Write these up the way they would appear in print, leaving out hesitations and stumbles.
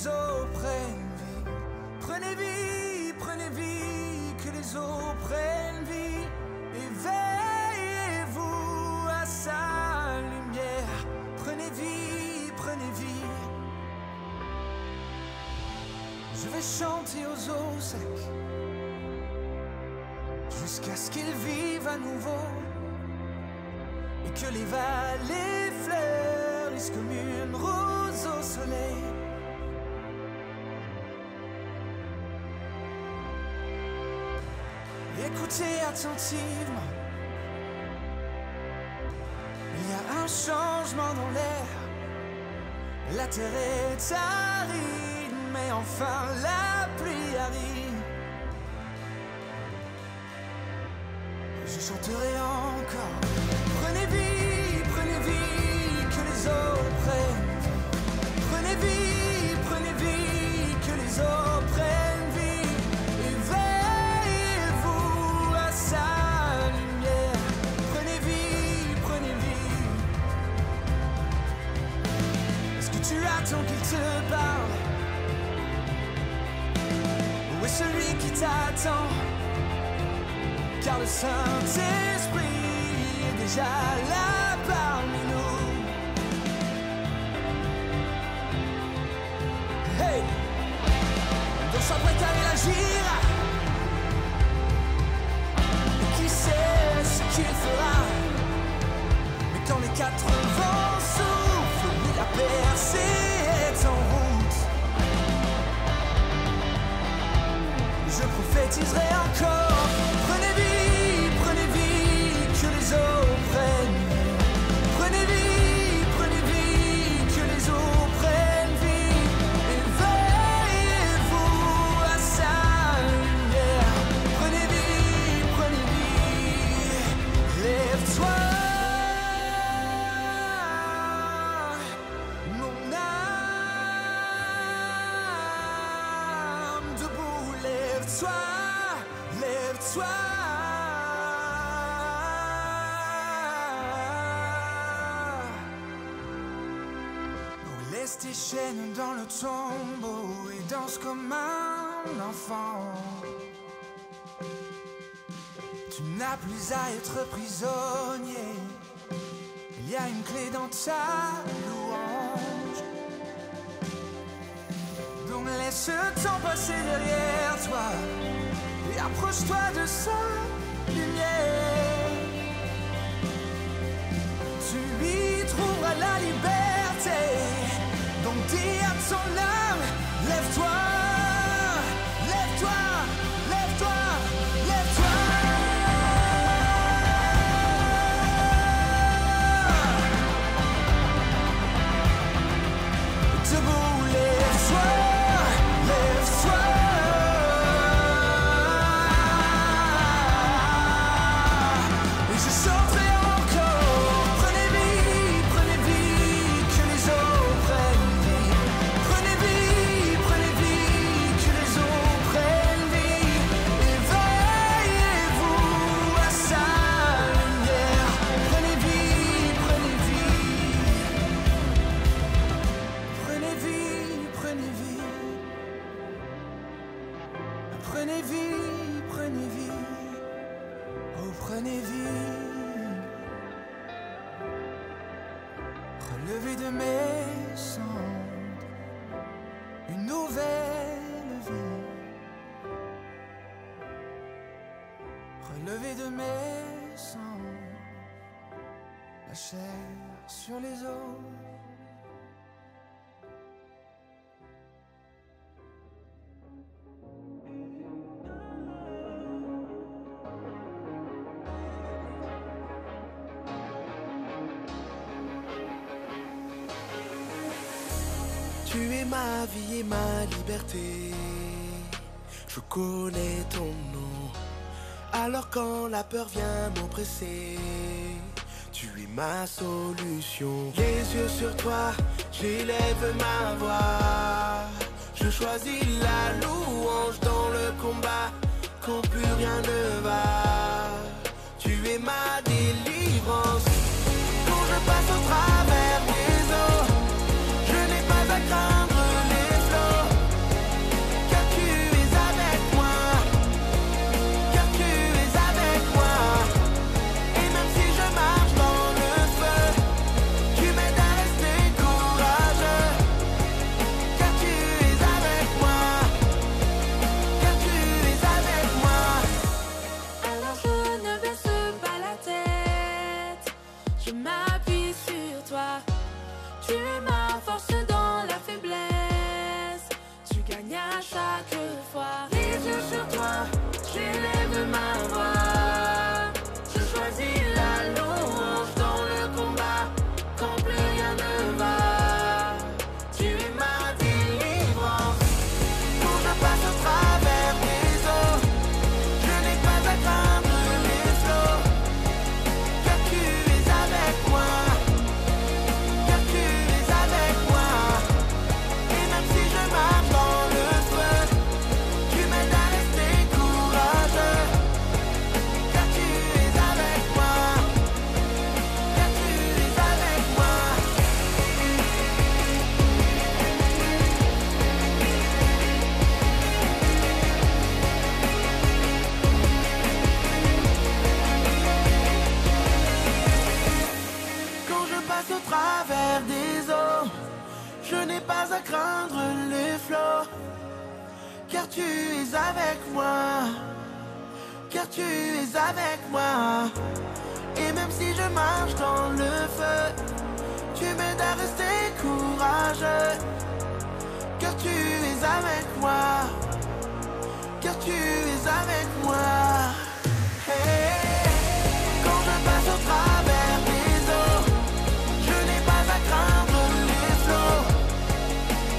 les eaux prennent vie. Prenez vie, que les eaux prennent vie. Éveillez-vous à sa lumière. Prenez vie, prenez vie. Je vais chanter aux eaux secs jusqu'à ce qu'ils vivent à nouveau et que les vallées fleurissent comme une rose au soleil. Écoutez attentivement, il y a un changement dans l'air. La terre est aride, mais enfin la pluie arrive. Je chanterai encore. Prenez vie, que les eaux prennent vie. Prenez vie, que les eaux prennent vie. Éveillez-vous à sa lumière. Prenez vie. Est-ce que tu attends qu'il te parle? Où est celui qui t'attend? Car le Saint-Esprit est déjà là parmi nous. Hey! Dans sa prête à réagir. Et qui sait ce qu'il fera? Mais quand les 4 vents soufflent, oui, la percée est en route. Je prophétiserai encore. Prenez vie, que les eaux prennent vie. Prenez vie, que les eaux prennent vie. Éveillez-vous à sa lumière. Prenez vie, lève-toi, mon âme, debout, lève-toi. Oh, laisse tes chaînes dans le tombeau et danse comme un enfant. Tu n'as plus à être prisonnier. Il y a une clé dans ta louange. Donc laisse le temps passer derrière toi et approche-toi de sa lumière. Tu y trouveras la liberté. Donc dis à ton âme, lève-toi. Debout, lève-toi. Prenez vie, oh prenez vie. Relevez de mes cendres une nouvelle vie. Relevez de mes cendres la chair sur les os. Tu es ma vie et ma liberté. Je connais ton nom. Alors quand la peur vient m'oppresser, tu es ma solution. Les yeux sur toi, j'élève ma voix. Je choisis la louange dans le combat, quand plus rien ne va. Tu es ma délivrance. Quand je passe au travers des eaux, je n'ai pas à craindre les flots. à craindre les flots, car tu es avec moi, car tu es avec moi. Et même si je marche dans le feu, tu m'aides à rester courageux, car tu es avec moi, car tu es avec moi. Hey, quand je passe au travers des eaux, je n'ai pas à craindre les flots,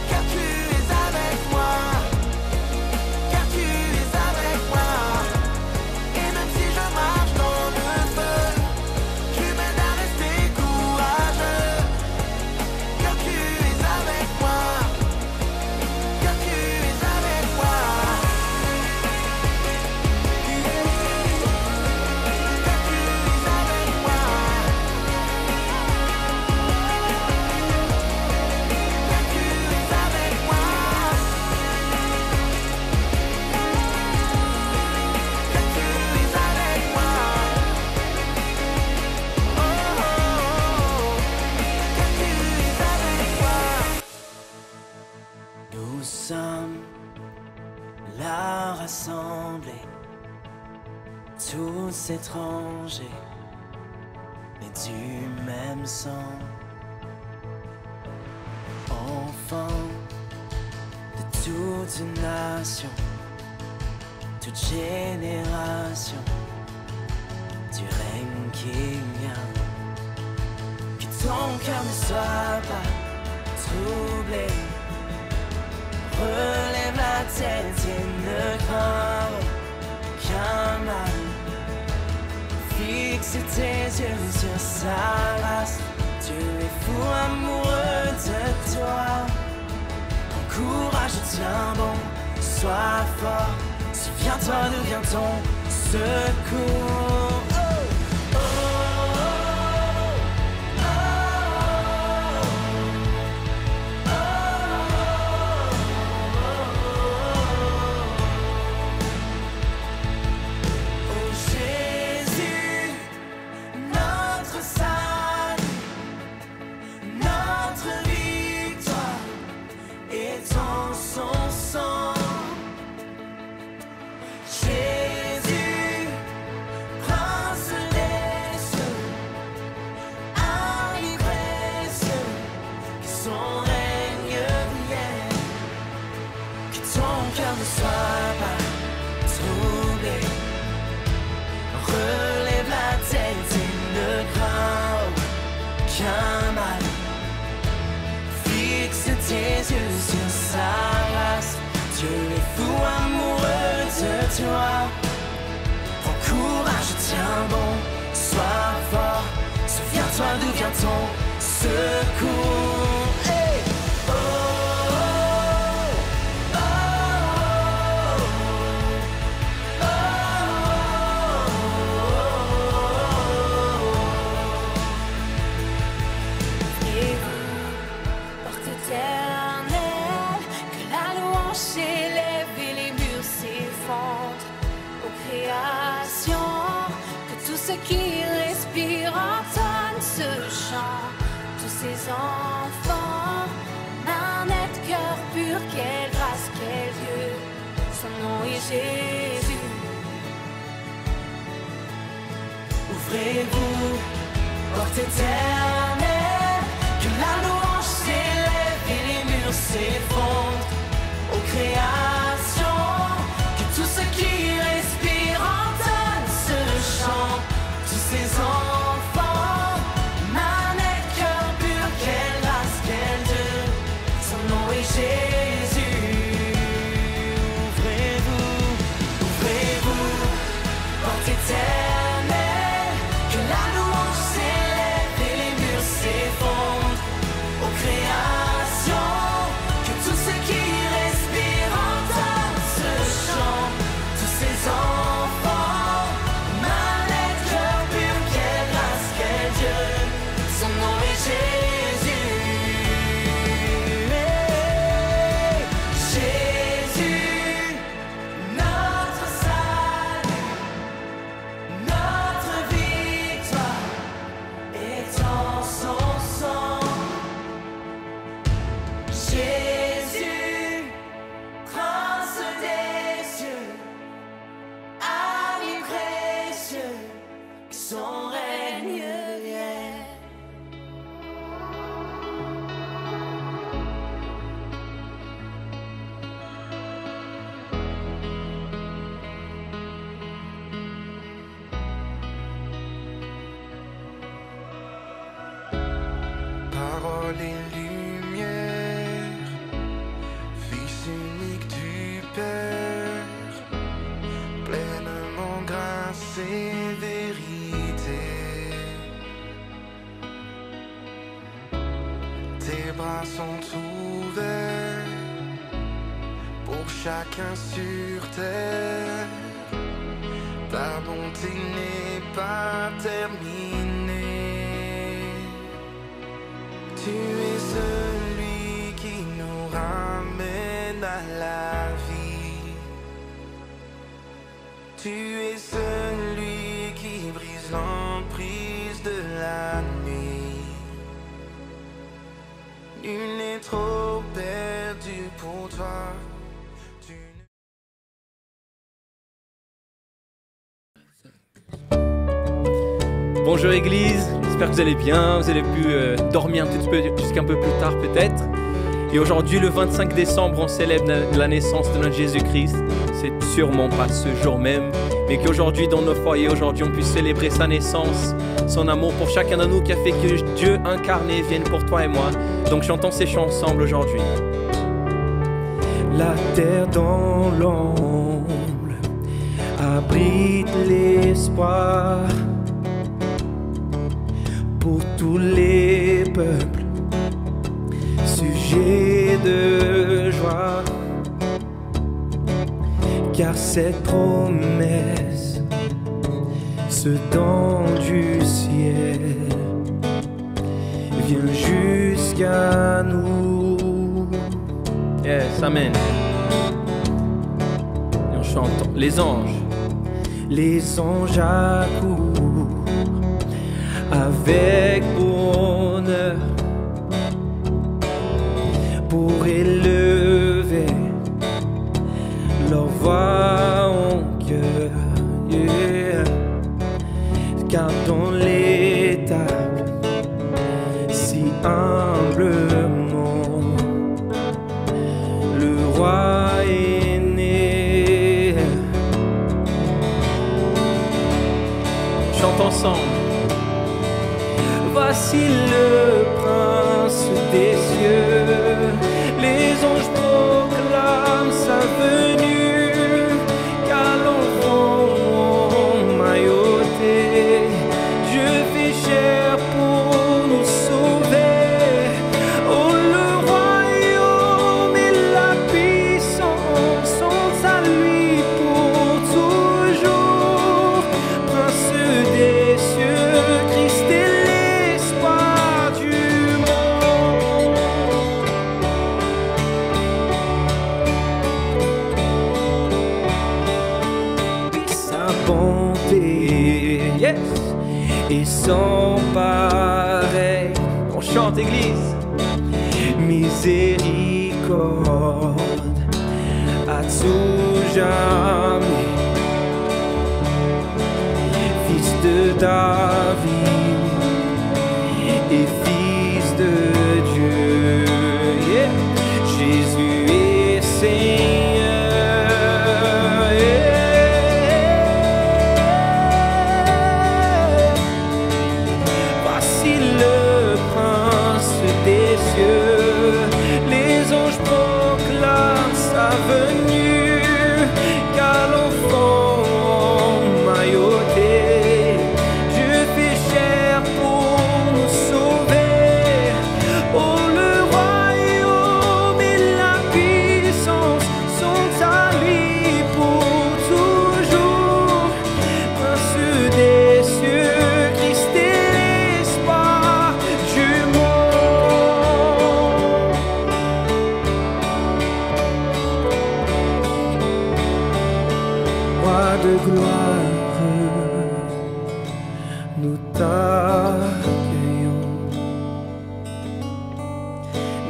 car tu es avec moi, car tu es avec moi. Et même si je marche dans le feu, tu m'aides à rester courageux, car tu es avec moi, car tu es avec moi. Nous sommes là rassemblés, tous étrangers, mais du même sang. Enfants de toute nation, toute génération, du règne qui vient. Que ton cœur ne soit pas troublé. Relève la tête et ne crains aucun mal. Fixe tes yeux sur sa race. Dieu est fou amoureux de toi. Prends courage, tiens bon, sois fort. Souviens-toi d'où vient ton secours. Tes yeux sur sa race. Dieu est fou amoureux de toi. Prends courage, tiens bon, sois fort. Souviens-toi d'où vient ton secours. Hey! Oh, oh, oh, oh, oh. Et vous, porte éternelle, que la louange s'élève et les murs s'effondrent. Aux créations, que tout ce qui respire entonne ce chant. Tous ces enfants, d'un net cœur pur, quelle grâce, quel Dieu, son nom est Jésus. Ouvrez-vous, porte éternelle, que la louange s'élève et les murs s'effondrent. Aux créations, que tout ce qui respire entonne ce chant. Tous ces enfants, d'un net cœur pur, quelle grâce, quel Dieu, son nom est Jésus. Ouvrez-vous, ouvrez-vous, porte éternelle, que la louange s'élève et les murs s'effondrent. Aux créations, que tout son règne vienne. Parole et lumière, Fils unique du Père, pleinement grâce et vérité. Tes bras sont ouverts pour chacun sur terre. Ta bonté n'est pas terminée. Tu es celui qui nous ramène à la vie. Tu es celui qui brise l'emprise de la nuit. Nul n'est trop perdu pour toi. Bonjour Église, j'espère que vous allez bien, vous avez pu dormir un petit peu jusqu'un peu plus tard peut-être. Et aujourd'hui, le 25 décembre, on célèbre la naissance de notre Jésus-Christ. C'est sûrement pas ce jour même, mais qu'aujourd'hui, dans nos foyers, aujourd'hui, on puisse célébrer sa naissance, son amour pour chacun de nous qui a fait que Dieu incarné vienne pour toi et moi. Donc chantons ces chants ensemble aujourd'hui. La terre dans l'ombre abrite l'espoir pour tous les peuples, sujet de joie, car cette promesse, ce don du ciel, vient jusqu'à nous. Yes, amen. Et on chante les anges accourent avec bonheur pour élever leur voix en cœur, yeah. Car dans l'étable si humblement le roi est né. Chante ensemble. Voici le prince des cieux, les anges proclament sa venue, car l'enfant emmailloté, Dieu fait chair pour nous sauver. Oh, le royaume et la puissance sont à lui pour toujours, prince des cieux, Christ est et sans pareil. On chante Église. Miséricorde à tout jamais, fils de David et fils de Dieu, yeah. Jésus est Seigneur. Les anges proclament sa venue, car l'enfant emmailloté, Dieu fait chair pour nous sauver. Oh, le royaume et la puissance sont à lui pour toujours, prince des cieux, Christ est l'espoir du monde. De gloire, nous t'accueillons,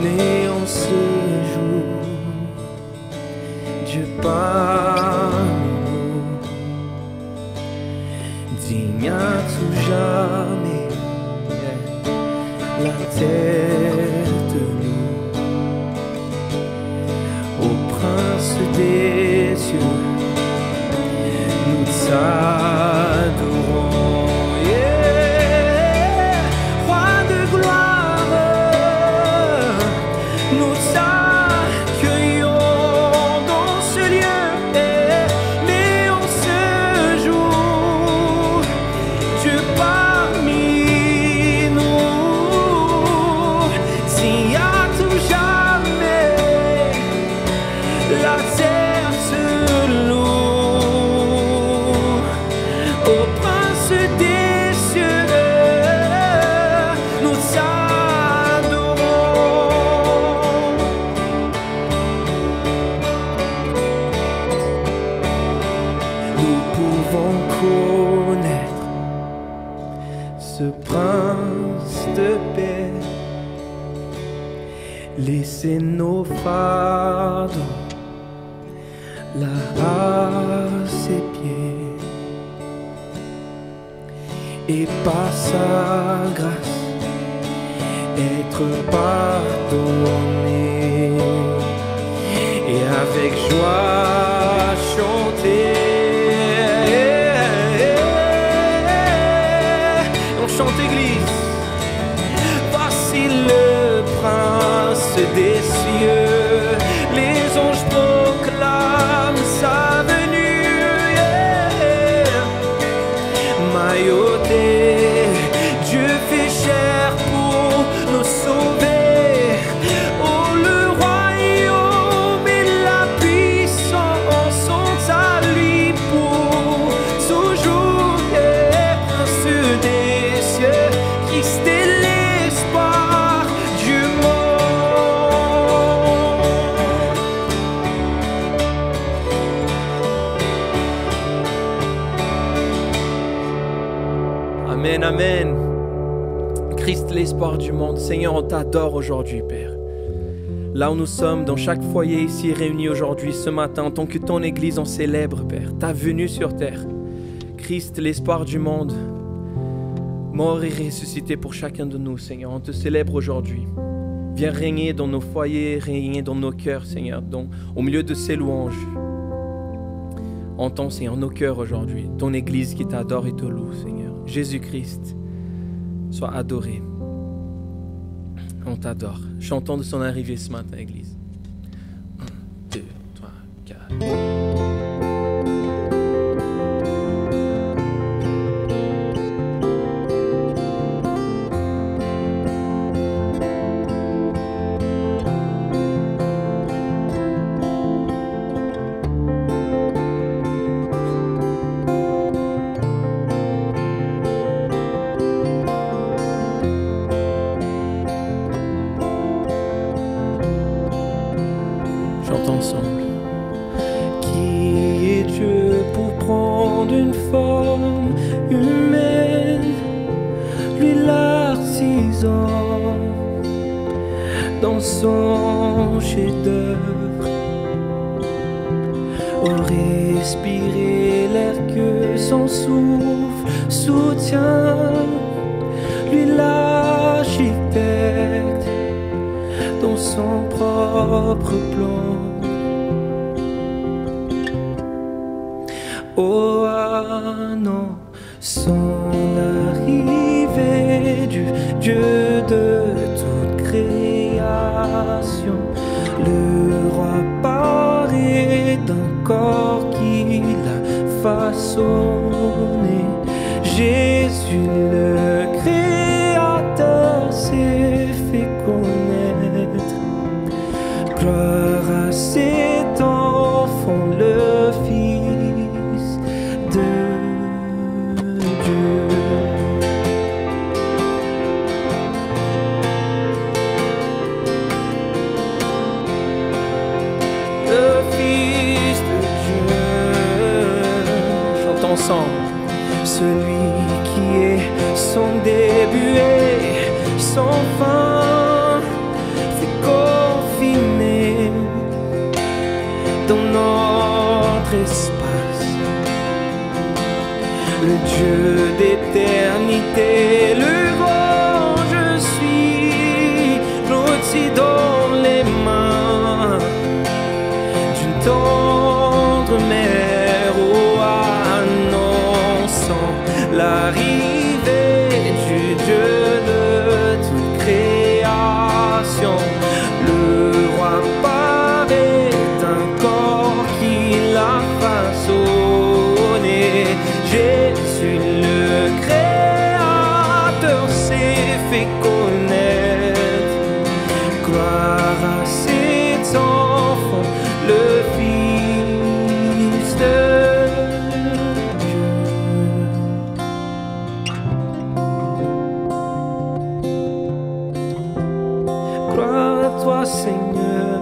né en ce jour, Dieu parmi nous, digne à tout jamais, la tête de nous, au prince des cieux, nous t'adorons. Roi de gloire, nous t'accueillons dans ce lieu, mais en ce jour, Dieu parmi nous, si à tout jamais, la terre se loue, au prince des cieux, nous t'adorons. Nous pouvons connaître ce prince de paix, laisser nos fardeaux là à ses pieds, et par sa grâce être pardonné, et avec joie chanter. On chante église. Voici le prince des cieux, les anges proclament sa venue. Mailloté, Dieu fait chair pour nous sauver. Oh, le royaume et la puissance sont à lui pour toujours. Prince des cieux, Christ est l'espoir du monde. Amen, amen. Christ, l'espoir du monde. Seigneur, on t'adore aujourd'hui, Père. Là où nous sommes, dans chaque foyer ici réuni aujourd'hui, ce matin, en tant que ton Église, on célèbre, Père, ta venue sur terre. Christ, l'espoir du monde, mort et ressuscité pour chacun de nous, Seigneur. On te célèbre aujourd'hui. Viens régner dans nos foyers, régner dans nos cœurs, Seigneur, au milieu de ces louanges. Entends, Seigneur, nos cœurs aujourd'hui, ton Église qui t'adore et te loue, Seigneur. Jésus-Christ, sois adoré. On t'adore. Chantons de son arrivée ce matin, Église. 1, 2, 3, 4. Chantons ensemble. Qui est Dieu pour prendre une forme humaine? Lui l'artisan dans son chef-d'œuvre. Oh, respirer l'air que son souffle soutient. Lui l'architecte dans son propre plan. Oh, annonçons l'arrivée du Dieu de toute création. Le roi paraît d'un corps qu'il a façonné. Jésus le Créateur s'est fait connaître. Gloire à cet enfant, le Fils de Dieu. Le Fils de Dieu. Chantons ensemble. Celui qui est son début et son fin, fait confiner dans notre espace. le Dieu d'éternité, le grand je suis, l'outil dans les mains d'une tendre mère, oh, annonçant l'arrivée du Dieu de toute création. Le roi paraît un corps qui l'a façonné. Jésus le Créateur s'est fait connaître. Gloire à cet enfant, le Fils de Dieu. Gloire à toi, Seigneur.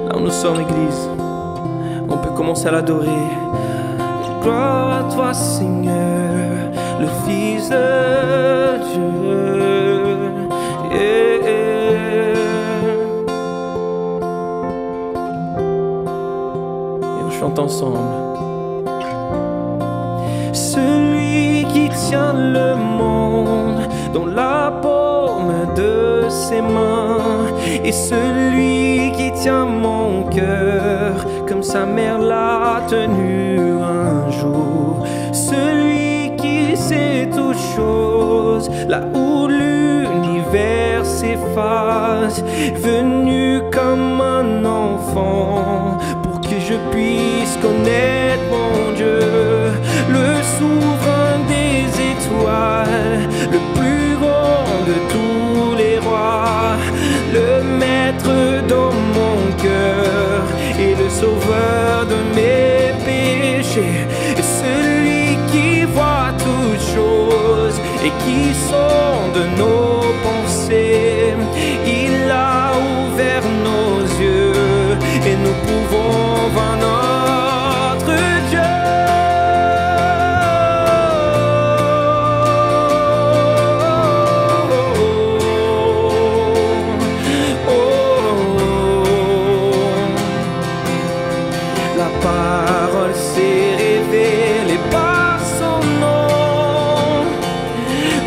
Là où nous sommes, Église, on peut commencer à l'adorer. Gloire à toi, Seigneur, le Fils de Dieu. Yeah. Et on chante ensemble. Celui qui tient le monde dans la paume de ses mains, et celui qui tient mon cœur comme sa mère l'a tenu un jour, celui qui sait toutes choses là où l'univers s'efface, venu comme un enfant pour que je puisse connaître mon Dieu, le souverain des étoiles, le plus grand de tous les rois, le maître dans mon cœur et le sauveur de mes péchés, celui qui voit toutes choses et qui sonde nos pensées. Il a ouvert nos yeux et nous pouvons voir notre Dieu. La parole s'est révélée par son nom.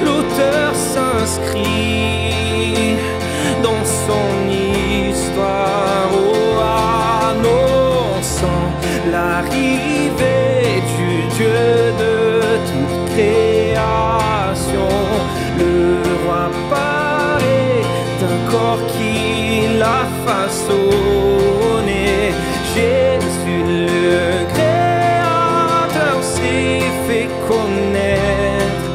L'auteur s'inscrit dans son histoire, oh, annonçant l'arrivée du Dieu de toute création. Le roi paraît d'un corps qui l'a façonné. Jésus le Créateur s'est fait connaître.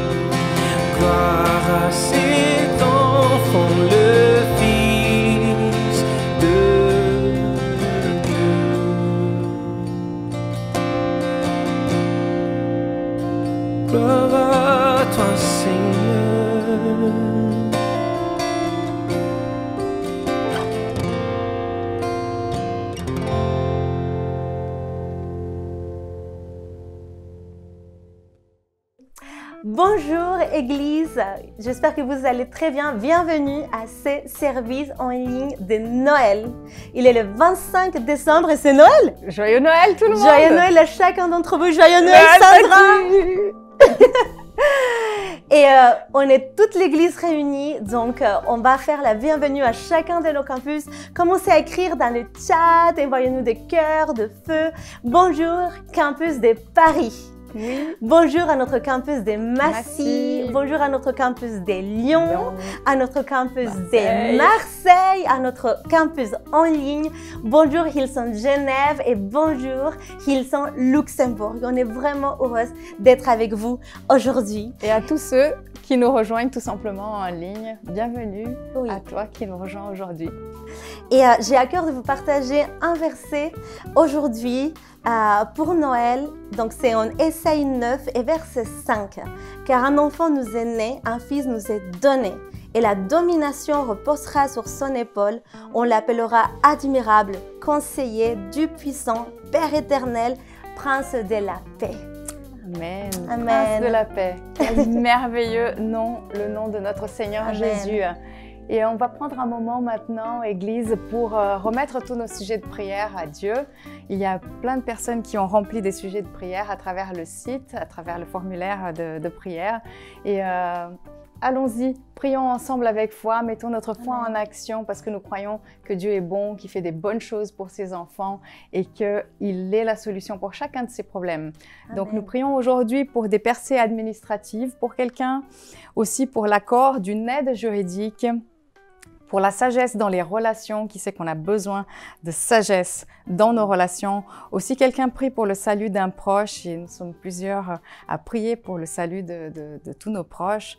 Gloire à cet enfant, le Fils de Dieu. Gloire à toi, Seigneur. Bonjour Église, j'espère que vous allez très bien. Bienvenue à ce service en ligne de Noël. Il est le 25 décembre et c'est Noël. Joyeux Noël tout le monde. Joyeux Noël à chacun d'entre vous. Joyeux Noël Sandra. Et on est toute l'église réunie, donc on va faire la bienvenue à chacun de nos campus. Commencez à écrire dans le chat, envoyez-nous des cœurs, de feu. Bonjour campus de Paris. Oui. Bonjour à notre campus de Massy, bonjour à notre campus de Lyon, à notre campus de Marseille, à notre campus en ligne. Bonjour Hillsong Genève et bonjour Hillsong Luxembourg. On est vraiment heureuse d'être avec vous aujourd'hui. Et à tous ceux qui nous rejoignent tout simplement en ligne, bienvenue à toi qui nous rejoins aujourd'hui. Et j'ai à cœur de vous partager un verset aujourd'hui pour Noël. Donc c'est en Ésaïe 9 et verset 5. Car un enfant nous est né, un fils nous est donné, et la domination reposera sur son épaule. On l'appellera admirable, conseiller du puissant, Père éternel, prince de la paix. Amen. Amen. Prince de la paix. Quel merveilleux nom, le nom de notre Seigneur Amen. Jésus. Et on va prendre un moment maintenant, Église, pour remettre tous nos sujets de prière à Dieu. Il y a plein de personnes qui ont rempli des sujets de prière à travers le site, à travers le formulaire de prière. Et allons-y, prions ensemble avec foi, mettons notre foi en action parce que nous croyons que Dieu est bon, qu'il fait des bonnes choses pour ses enfants et qu'il est la solution pour chacun de ses problèmes. Amen. Donc nous prions aujourd'hui pour des percées administratives, pour quelqu'un, aussi pour l'accord d'une aide juridique, pour la sagesse dans les relations, qui sait qu'on a besoin de sagesse dans nos relations. Aussi, quelqu'un prie pour le salut d'un proche, et nous sommes plusieurs à prier pour le salut de tous nos proches.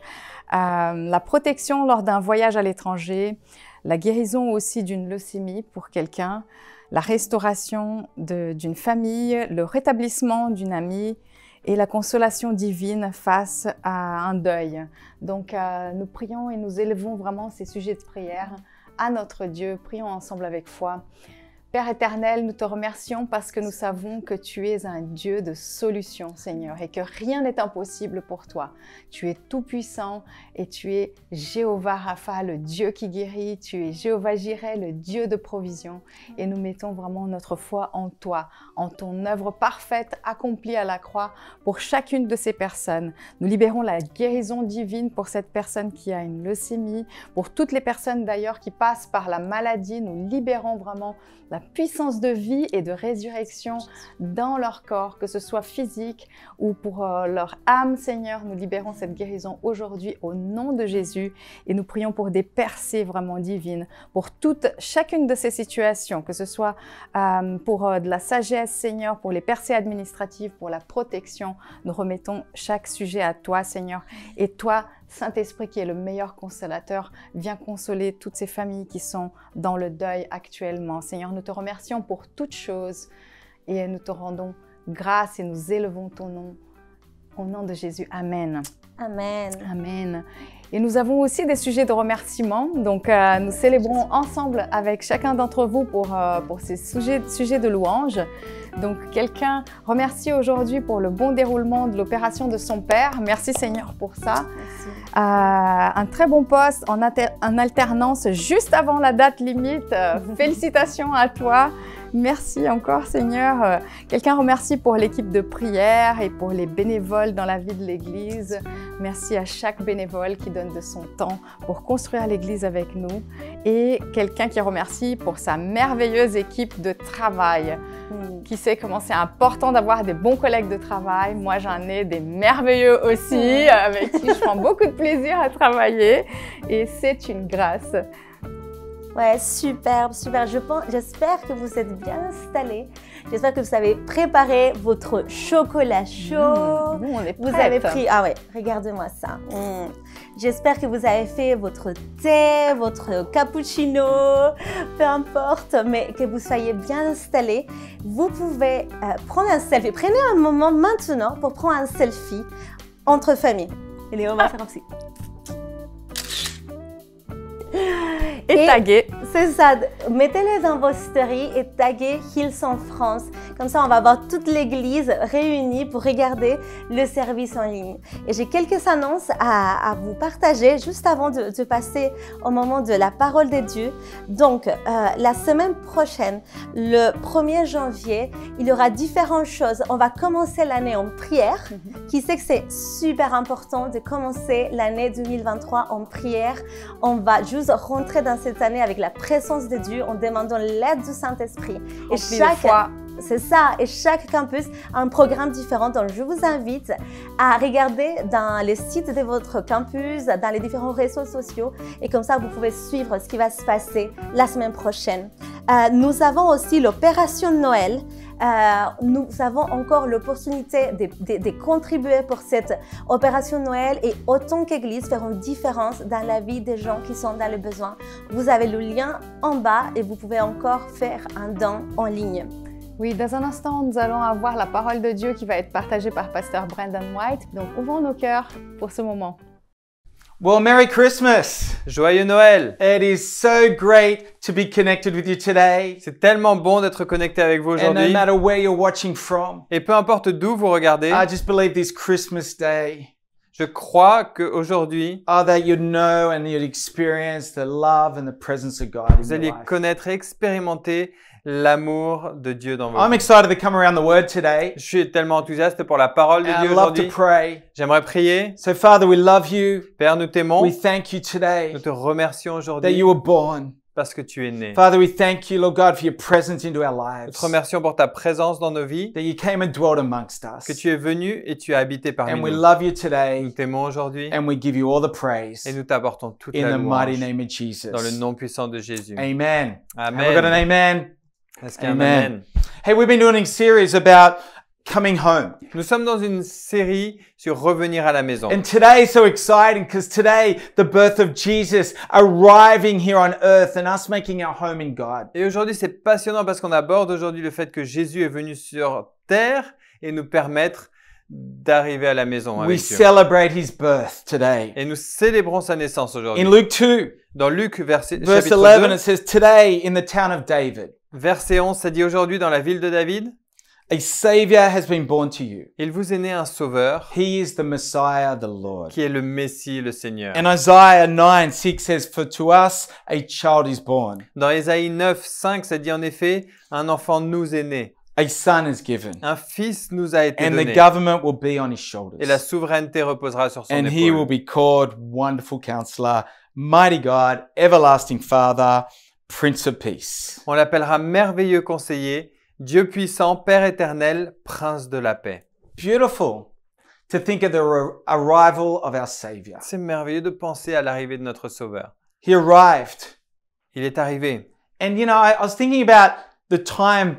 La protection lors d'un voyage à l'étranger, la guérison aussi d'une leucémie pour quelqu'un, la restauration d'une famille, le rétablissement d'une amie, et la consolation divine face à un deuil. Donc, nous prions et nous élevons vraiment ces sujets de prière à notre Dieu. Prions ensemble avec foi. Père éternel, nous te remercions parce que nous savons que tu es un Dieu de solutions, Seigneur, et que rien n'est impossible pour toi. Tu es tout-puissant et tu es Jéhovah Rapha, le Dieu qui guérit. Tu es Jéhovah Jireh, le Dieu de provision. Et nous mettons vraiment notre foi en toi, en ton œuvre parfaite accomplie à la croix pour chacune de ces personnes. Nous libérons la guérison divine pour cette personne qui a une leucémie, pour toutes les personnes d'ailleurs qui passent par la maladie. Nous libérons vraiment la puissance de vie et de résurrection dans leur corps, que ce soit physique ou pour leur âme, Seigneur. Nous libérons cette guérison aujourd'hui au nom de Jésus et nous prions pour des percées vraiment divines, pour chacune de ces situations, que ce soit pour de la sagesse, Seigneur, pour les percées administratives, pour la protection. Nous remettons chaque sujet à toi, Seigneur, et toi, Saint-Esprit, qui est le meilleur consolateur, viens consoler toutes ces familles qui sont dans le deuil actuellement. Seigneur, nous te remercions pour toutes choses et nous te rendons grâce et nous élevons ton nom. Au nom de Jésus, Amen. Amen. Amen. Et nous avons aussi des sujets de remerciement. Donc, nous célébrons ensemble avec chacun d'entre vous pour ces sujets de louange. Donc, quelqu'un remercie aujourd'hui pour le bon déroulement de l'opération de son père. Merci Seigneur pour ça. Un très bon poste en alternance juste avant la date limite. Félicitations à toi. Merci encore Seigneur. Quelqu'un remercie pour l'équipe de prière et pour les bénévoles dans la vie de l'Église. Merci à chaque bénévole qui donne de son temps pour construire l'Église avec nous. Et quelqu'un qui remercie pour sa merveilleuse équipe de travail. Qui sait comment c'est important d'avoir des bons collègues de travail. Moi, j'en ai des merveilleux aussi, avec qui je prends beaucoup de plaisir à travailler. Et c'est une grâce. Ouais, superbe, super. J'espère que vous êtes bien installés. J'espère que vous avez préparé votre chocolat chaud. On est prête. Vous avez pris, ah ouais, regardez-moi ça. J'espère que vous avez fait votre thé, votre cappuccino, peu importe, mais que vous soyez bien installés. Vous pouvez prendre un selfie. Prenez un moment maintenant pour prendre un selfie entre familles. Et on va faire aussi. Et taguer. C'est ça, mettez-les dans vos stories et taguez Hillsong France. Comme ça, on va avoir toute l'église réunie pour regarder le service en ligne. Et j'ai quelques annonces à vous partager juste avant de passer au moment de la parole de Dieu. Donc, la semaine prochaine, le 1er janvier, il y aura différentes choses. On va commencer l'année en prière. Qui sait que c'est super important de commencer l'année 2023 en prière. On va juste rentrer dans cette année avec la présence de Dieu en demandant l'aide du Saint-Esprit. Et c'est ça, et chaque campus a un programme différent. Donc, je vous invite à regarder dans les sites de votre campus, dans les différents réseaux sociaux. Et comme ça, vous pouvez suivre ce qui va se passer la semaine prochaine. Nous avons aussi l'opération Noël. Nous avons encore l'opportunité de contribuer pour cette opération Noël et autant qu'Église feront une différence dans la vie des gens qui sont dans le besoin. Vous avez le lien en bas et vous pouvez encore faire un don en ligne. Oui, dans un instant, nous allons avoir la parole de Dieu qui va être partagée par Pasteur Brandon White. Donc, ouvrons nos cœurs pour ce moment. Well, Merry Christmas! Joyeux Noël! It is so great to be connected with you today. C'est tellement bon d'être connecté avec vous And no aujourd'hui. matter where you're watching from, Et peu importe d'où vous regardez, I just believe this Christmas day, Je crois qu'aujourd'hui, that you'd know and you'd experience the love and the presence of God in vous your alliez life. connaître et expérimenter l'amour de Dieu dans vos I'm vies. excited to come around the Word today. Je suis tellement enthousiaste pour la parole de And Dieu I'd love to aujourd'hui. pray. J'aimerais prier. So, Father, we love you. Père, nous t'aimons. We thank you today Nous te remercions that aujourd'hui you were born. parce que tu es né. Father, we thank you, Lord God, for your presence into our Nous lives. te remercions pour ta présence dans nos vies, That you came and dwelt amongst us. que tu es venu et tu as habité parmi And we nous. love you Nous today. t'aimons aujourd'hui And we give you all the praise. et nous t'apportons toute In la the mighty louange name of Jesus. dans le nom puissant de Jésus. Amen. Have we got an Amen. amen? Est-ce qu'il y a un Amen. amen? Hey, we've been doing a series about coming home. Nous sommes dans une série sur revenir à la maison. And today is so exciting because today the birth of Jesus arriving here on earth and us making our home in God. Et aujourd'hui, c'est passionnant parce qu'on aborde aujourd'hui le fait que Jésus est venu sur terre et nous permettre d'arriver à la maison We avec Dieu. celebrate his birth today. Et nous célébrons sa naissance In aujourd'hui. Luke 2, Dans Luc, verse chapitre 11, 2, it says, Today in the town of David, verset 11, ça dit aujourd'hui dans la ville de David, a Savior has been born to you. il vous est né un sauveur He is the Messiah, the Lord. qui est le Messie, le Seigneur. And Isaiah 9:6 says, For to us a child is born, Dans Ésaïe 9, 5, ça dit en effet, un enfant nous est né, a son is given, un fils nous a été and the donné, government will be on his shoulders. et la souveraineté reposera sur son And he will épaule. be called Wonderful Counselor, Mighty God, Everlasting Father, Prince of Peace. On l'appellera merveilleux conseiller, Dieu puissant, Père éternel, Prince de la paix. Beautiful to think of the arrival of our Savior. C'est merveilleux de penser à l'arrivée de notre Sauveur. He arrived. Il est arrivé. And you know, I was thinking about the time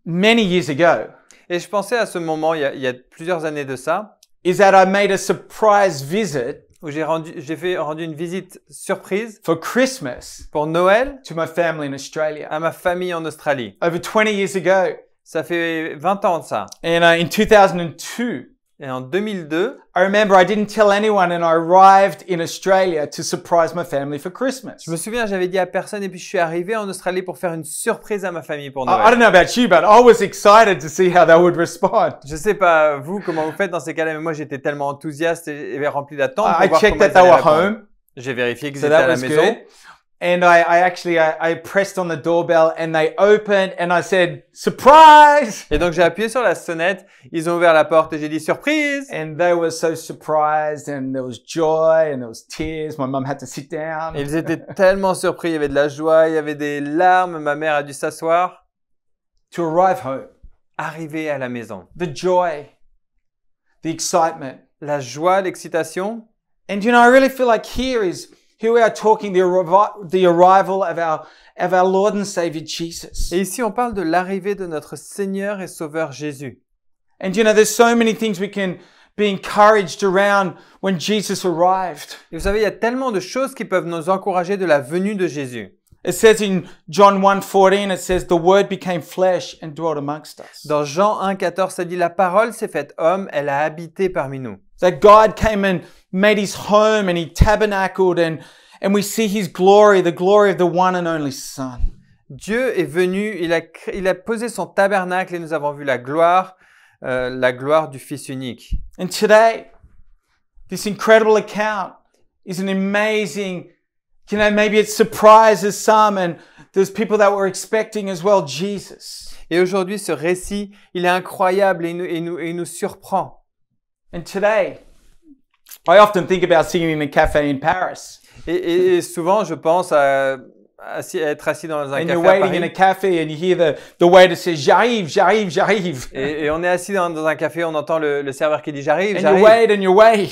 many years ago, Et je pensais à ce moment, il y a plusieurs années de ça, is that I made a surprise visit où j'ai rendu une visite surprise for Christmas pour Noël to my family in Australia à ma famille en Australie. over 20 years ago. Ça fait 20 ans de ça. And in 2002, Et en 2002, I remember I didn't tell anyone and I arrived in Australia to surprise my family for Christmas. je me souviens, j'avais dit à personne et puis je suis arrivé en Australie pour faire une surprise à ma famille pour I don't Noël. know about you, but I was excited to see how they would respond. Je sais pas vous comment vous faites dans ces cas-là, mais moi j'étais tellement enthousiaste et rempli d'attente pour I voir checked comment that ils they allaient were répondre. home, J'ai vérifié qu'ils so étaient à that la was maison. good. And I pressed on the doorbell and they opened and I said, surprise! Et donc j'ai appuyé sur la sonnette, ils ont ouvert la porte et j'ai dit surprise. And they were so surprised and there was joy and there was tears. My mum had to sit down. Et ils étaient tellement surpris, il y avait de la joie, il y avait des larmes, ma mère a dû s'asseoir. To arrive home, Arrivé à la maison. the joy, the excitement. La joie, l'excitation. And you know, I really feel like here we are talking the arrival of our Lord and Savior Jesus. Et ici on parle de l'arrivée de notre Seigneur et Sauveur Jésus. And you know, there's so many things we can be encouraged around when Jesus arrived. Et vous savez, il y a tellement de choses qui peuvent nous encourager de la venue de Jésus. It says in John 1:14, it says, the word became flesh and dwelt amongst us. Dans Jean 1,14, ça dit « La parole s'est faite homme, elle a habité parmi nous ». That God came and made his home and he tabernacled and we see his glory, the glory of the one and only Son. Dieu est venu, il a posé son tabernacle et nous avons vu la gloire du Fils unique. And today, this incredible account is an amazing, you know, maybe it surprises some and there's people that were expecting as well Jesus. Et aujourd'hui, ce récit, il est incroyable et il nous surprend. And today, I often think about singing in a cafe in Paris. Et souvent, je pense à être assis dans un And café you're à waiting in a Paris. cafe and you hear the waiter say, j'arrive, j'arrive, j'arrive. Et on est assis dans un café, on entend le serveur qui dit « J'arrive, And you j'arrive ». wait and you wait.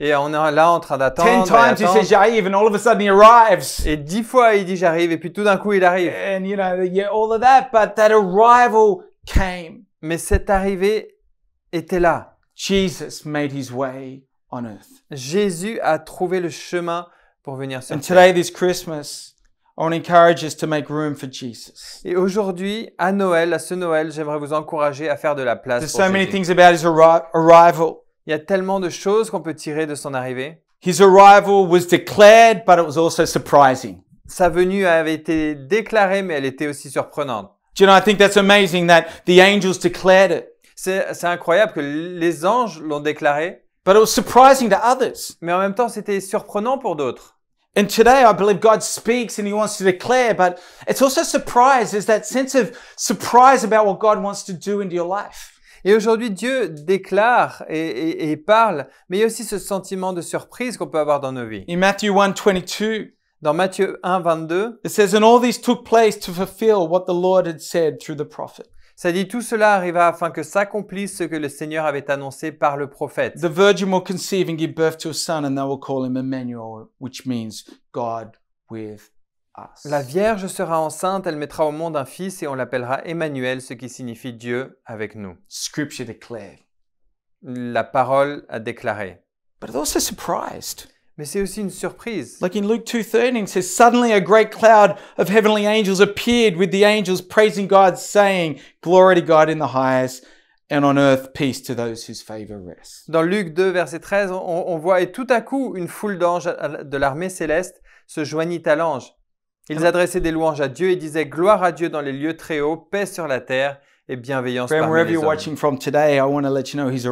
Et on est là en train 10 d'attendre. times he et says j'arrive and all of a sudden he arrives. Et 10 fois, il dit « J'arrive » et puis tout d'un coup, il arrive. And you know, yeah, all of that, but that arrival came. Mais cette arrivée était là. Jesus made his way on earth. Jésus a trouvé le chemin pour venir sur And terre. today, this Christmas, I want to encourage us to make room for Jesus. Et aujourd'hui, à ce Noël, j'aimerais vous encourager à faire de la place There's pour so many Jésus. things about his arrival. Il y a tellement de choses qu'on peut tirer de son arrivée. His arrival was declared, but it was also surprising. Sa venue avait été déclarée, mais elle était aussi surprenante. Do you know, I think that's amazing that the angels declared it. C'est incroyable que les anges l'ont déclaré, but it was surprising to others. Mais en même temps, c'était surprenant pour d'autres. And today, I believe God speaks and He wants to declare, but it's also surprise. There's that sense of surprise about what God wants to do into your life. Et aujourd'hui, Dieu déclare et parle, mais il y a aussi ce sentiment de surprise qu'on peut avoir dans nos vies. In Matthew 1:22, Dans Matthieu 1, 22, it says, "And all these took place to fulfill what the Lord had said through the prophet. ça dit, tout cela arriva afin que s'accomplisse ce que le Seigneur avait annoncé par le prophète. The virgin will conceive and give birth to a son, and they will call him Emmanuel, which means God with us." La Vierge sera enceinte, elle mettra au monde un fils et on l'appellera Emmanuel, ce qui signifie Dieu avec nous. Scripture declared. La parole a déclaré. But it's also surprised. Mais c'est aussi une surprise. Like in Luke 2:13, it says, "Suddenly a great cloud of heavenly angels appeared with the angels praising God, saying, 'Glory to God in the highest, and on earth peace to those whose favor rests.'" Dans Luc 2, verset 13, on voit « Et tout à coup, une foule d'anges de l'armée céleste se joignit à l'ange. Ils adressaient des louanges à Dieu et disaient « Gloire à Dieu dans les lieux très hauts, paix sur la terre et bienveillance Friend, parmi wherever les you're hommes. » watching from today, I want to let you know His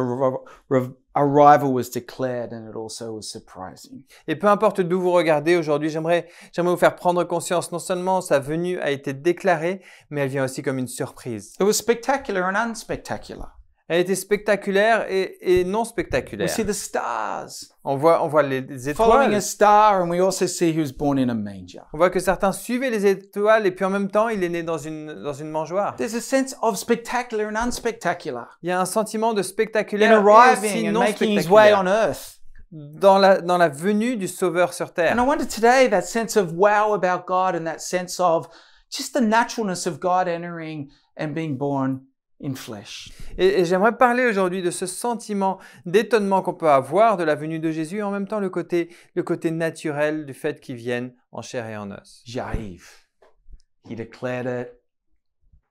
arrival was declared, and it also was surprising. Et peu importe d'où vous regardez aujourd'hui, j'aimerais vous faire prendre conscience, non seulement sa venue a été déclarée, mais elle vient aussi comme une surprise. It was spectacular and unspectacular. Elle était spectaculaire et non We spectaculaire. see the stars. On voit les Following étoiles. a star, and we also see He was born in a manger. On voit que certains suivaient les étoiles et puis en même temps, il est né dans une mangeoire. There's a sense of spectacular and unspectacular Il y a un sentiment de in spectaculaire et arriving aussi and non making His way spectaculaire on earth. dans la venue du Sauveur sur And terre. I wonder today that sense of wow about God and that sense of just the naturalness of God entering and being born in flesh. Et j'aimerais parler aujourd'hui de ce sentiment d'étonnement qu'on peut avoir de la venue de Jésus et en même temps le côté naturel du fait qu'il vienne en chair et en os. J'arrive. He declared it.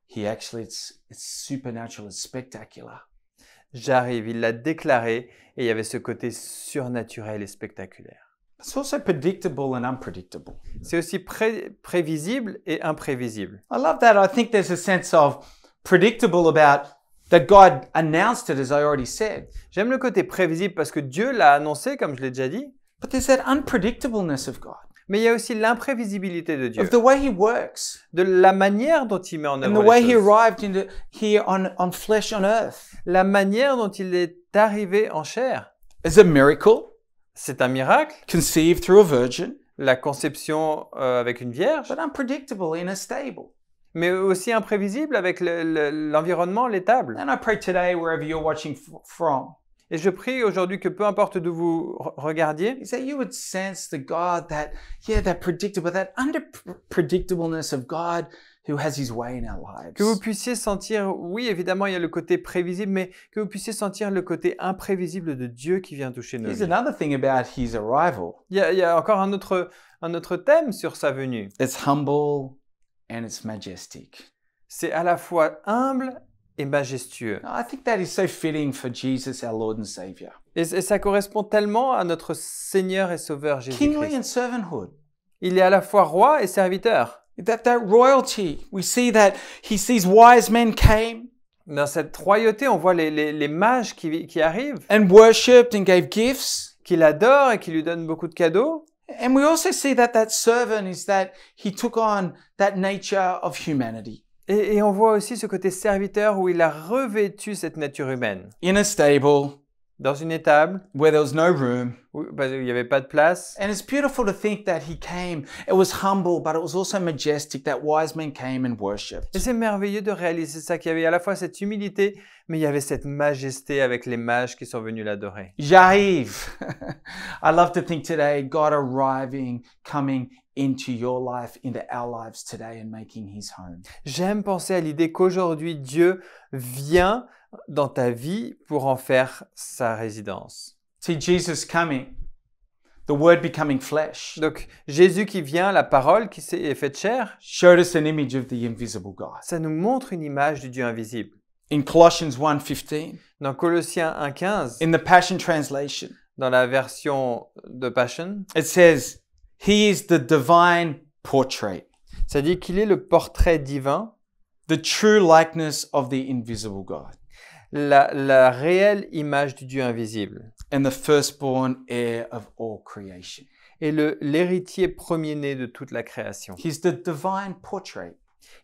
He actually, it's supernatural, it's spectacular. J'arrive, il l'a déclaré et il y avait ce côté surnaturel et spectaculaire. It's also predictable and unpredictable. C'est aussi prévisible et imprévisible. I love that. I think there's a sense of predictable about that God announced it, as I already said. J'aime le côté prévisible parce que Dieu l'a annoncé, comme je l'ai déjà dit, But there's that unpredictableness of God, mais il y a aussi l'imprévisibilité de Dieu, of the way He works, de la manière dont il met en and the œuvre way les He choses, arrived here on flesh on earth. la manière dont il est arrivé en chair. It's a miracle, C'est un miracle, conceived through a virgin, la conception avec une vierge, but unpredictable and unstable. mais aussi imprévisible avec l'environnement, l'étable. And I pray today, wherever you're watching from, Et je prie aujourd'hui que peu importe d'où vous regardiez, is that you would sense the God that predictable, that unpredictableness of God who has His way in our lives. que vous puissiez sentir, oui évidemment il y a le côté prévisible, mais que vous puissiez sentir le côté imprévisible de Dieu qui vient toucher nos Here's vies. another thing about His arrival. Il y a encore un autre thème sur sa venue. It's humble and it's majestic. C'est à la fois humble et majestueux. I think that is so fitting for Jesus, our Lord and Savior. Et ça correspond tellement à notre Seigneur et Sauveur Kingly Jésus-Christ. and servanthood. Il est à la fois roi et serviteur. That royalty. We see that these wise men came Dans cette royauté, on voit les mages qui arrivent, and worshipped and gave gifts. qui l'adorent et qui lui donnent beaucoup de cadeaux. And we also see that servant is that he took on that nature of humanity. Et on voit aussi ce côté serviteur où il a revêtu cette nature humaine. In a stable Dans une étable where there was no room. où il n'y avait pas de place. And it's beautiful to think that he came. It was humble, but it was also majestic that wise men came and worshipped. Et c'est merveilleux de réaliser ça, qu'il y avait à la fois cette humilité, mais il y avait cette majesté avec les mages qui sont venus l'adorer. J'arrive. I love to think today, God arriving, coming into your life, into our lives today and making His home. J'aime penser à l'idée qu'aujourd'hui, Dieu vient dans ta vie pour en faire sa résidence. See, Jesus coming, the Word becoming flesh, Donc, Jésus qui vient, la parole qui est faite chair, showed us an image of the invisible God. ça nous montre une image du Dieu invisible. In Colossians 1:15, Dans Colossiens 1,15, in the Passion Translation, dans la version de Passion, it says, He is the divine portrait, ça dit qu'il est le portrait divin, the true likeness of the invisible God. la réelle image du Dieu invisible and the firstborn heir of all creation. et l'héritier premier-né de toute la création. He's the divine portrait.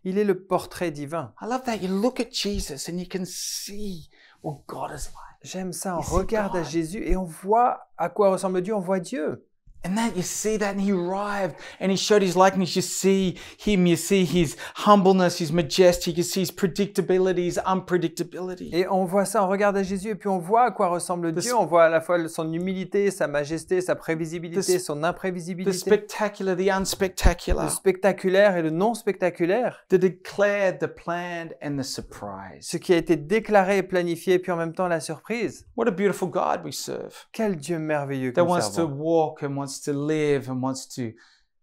Il est le portrait divin. I love that. You look at Jesus and you can see what God is like. J'aime ça, on You see regarde à God. Jésus et on voit à quoi ressemble Dieu, on voit Dieu. And that you see that, and he arrived and he showed his likeness. You see him, you see his humbleness, his majesty, you see his predictability, his unpredictability. Et on voit ça, on regarde à Jésus et puis on voit à quoi ressemble Dieu. On voit à la fois son humilité, sa majesté, sa prévisibilité, son The imprévisibilité, spectacular, the unspectacular, le spectaculaire et le non spectaculaire. the declared, the planned, and the surprise. Ce qui a été déclaré et planifié, puis en même temps la surprise. What a beautiful God we serve. Quel Dieu merveilleux que That nous wants to servons. walk and wants to live and wants to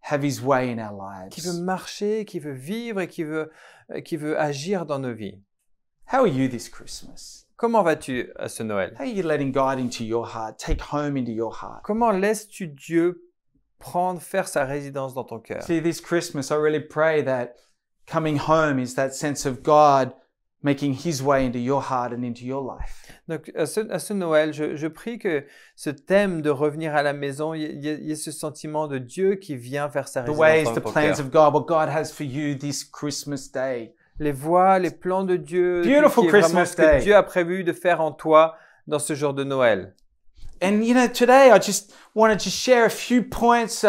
have his way in our Qui veut lives. marcher, qui veut vivre et qui veut agir dans nos vies. How are you this Christmas? Comment vas-tu à ce Noël? How are you letting God into your heart, take home into your heart? Comment laisses-tu Dieu faire sa résidence dans ton cœur? See, this Christmas, I really pray that coming home is that sense of God making his way into your heart and into your life. Donc, à ce Noël, je prie que ce thème de revenir à la maison, il y ait ce sentiment de Dieu qui vient faire sa The ways, résidence the dans ton plans cœur. of God, what God has for you this Christmas day. Les voies, les plans de Dieu, Beautiful qui est vraiment Christmas ce que day. Dieu a prévu de faire en toi dans ce jour de Noël. And you know, today I just wanted to share a few points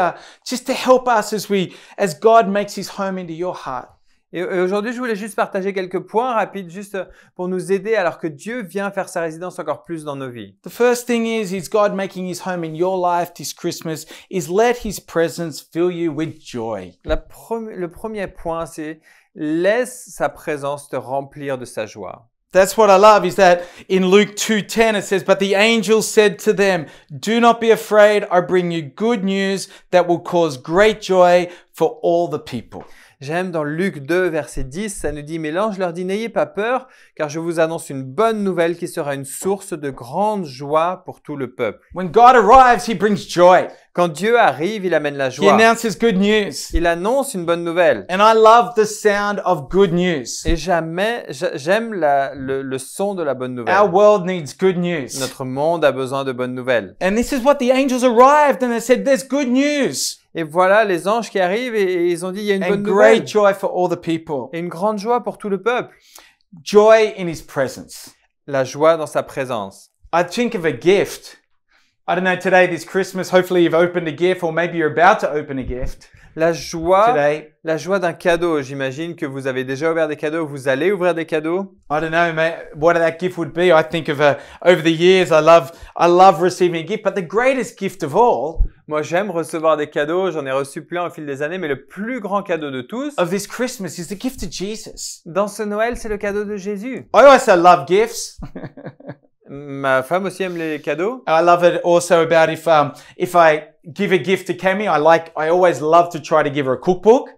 just to help us as God makes his home into your heart. Et aujourd'hui, je voulais juste partager quelques points rapides, juste pour nous aider alors que Dieu vient faire sa résidence encore plus dans nos vies. The first thing is God making his home in your life this Christmas is let his presence fill you with joy. Le premier point, c'est laisse sa présence te remplir de sa joie. That's what I love is that in Luke 2:10 it says, "But the angel said to them, do not be afraid, I bring you good news that will cause great joy for all the people." J'aime dans Luc 2, verset 10, ça nous dit « Mais l'ange leur dit, n'ayez pas peur, car je vous annonce une bonne nouvelle qui sera une source de grande joie pour tout le peuple. When God arrives, he brings joy. » Quand Dieu arrive, il amène la He joie. announces good news. Il annonce une bonne nouvelle. And I love the sound of good news. Et j'aime le son de la bonne nouvelle. Our world needs good news. Notre monde a besoin de bonnes nouvelles. And this is what the angels arrived and they said, there's good news Et voilà les anges qui arrivent et ils ont dit, il y a une bonne and nouvelle. great joy for all the people. Et une grande joie pour tout le peuple. Joy in his presence. La joie dans sa présence. I think of a gift. I don't know, today, this Christmas, hopefully you've opened a gift or maybe you're about to open a gift La joie today. d'un cadeau. J'imagine que vous avez déjà ouvert des cadeaux, vous allez ouvrir des cadeaux. I don't know what that gift would be. I think of over the years, I love receiving a gift, but the greatest gift of all Moi, j'aime recevoir des cadeaux, j'en ai reçu plein au fil des années, mais le plus grand cadeau de tous, of this Christmas is the gift of Jesus. dans ce Noël, c'est le cadeau de Jésus. I also love gifts. Ma femme aussi aime les cadeaux. I love it also about if I give a gift to Cami, I always love to try to give her a cookbook.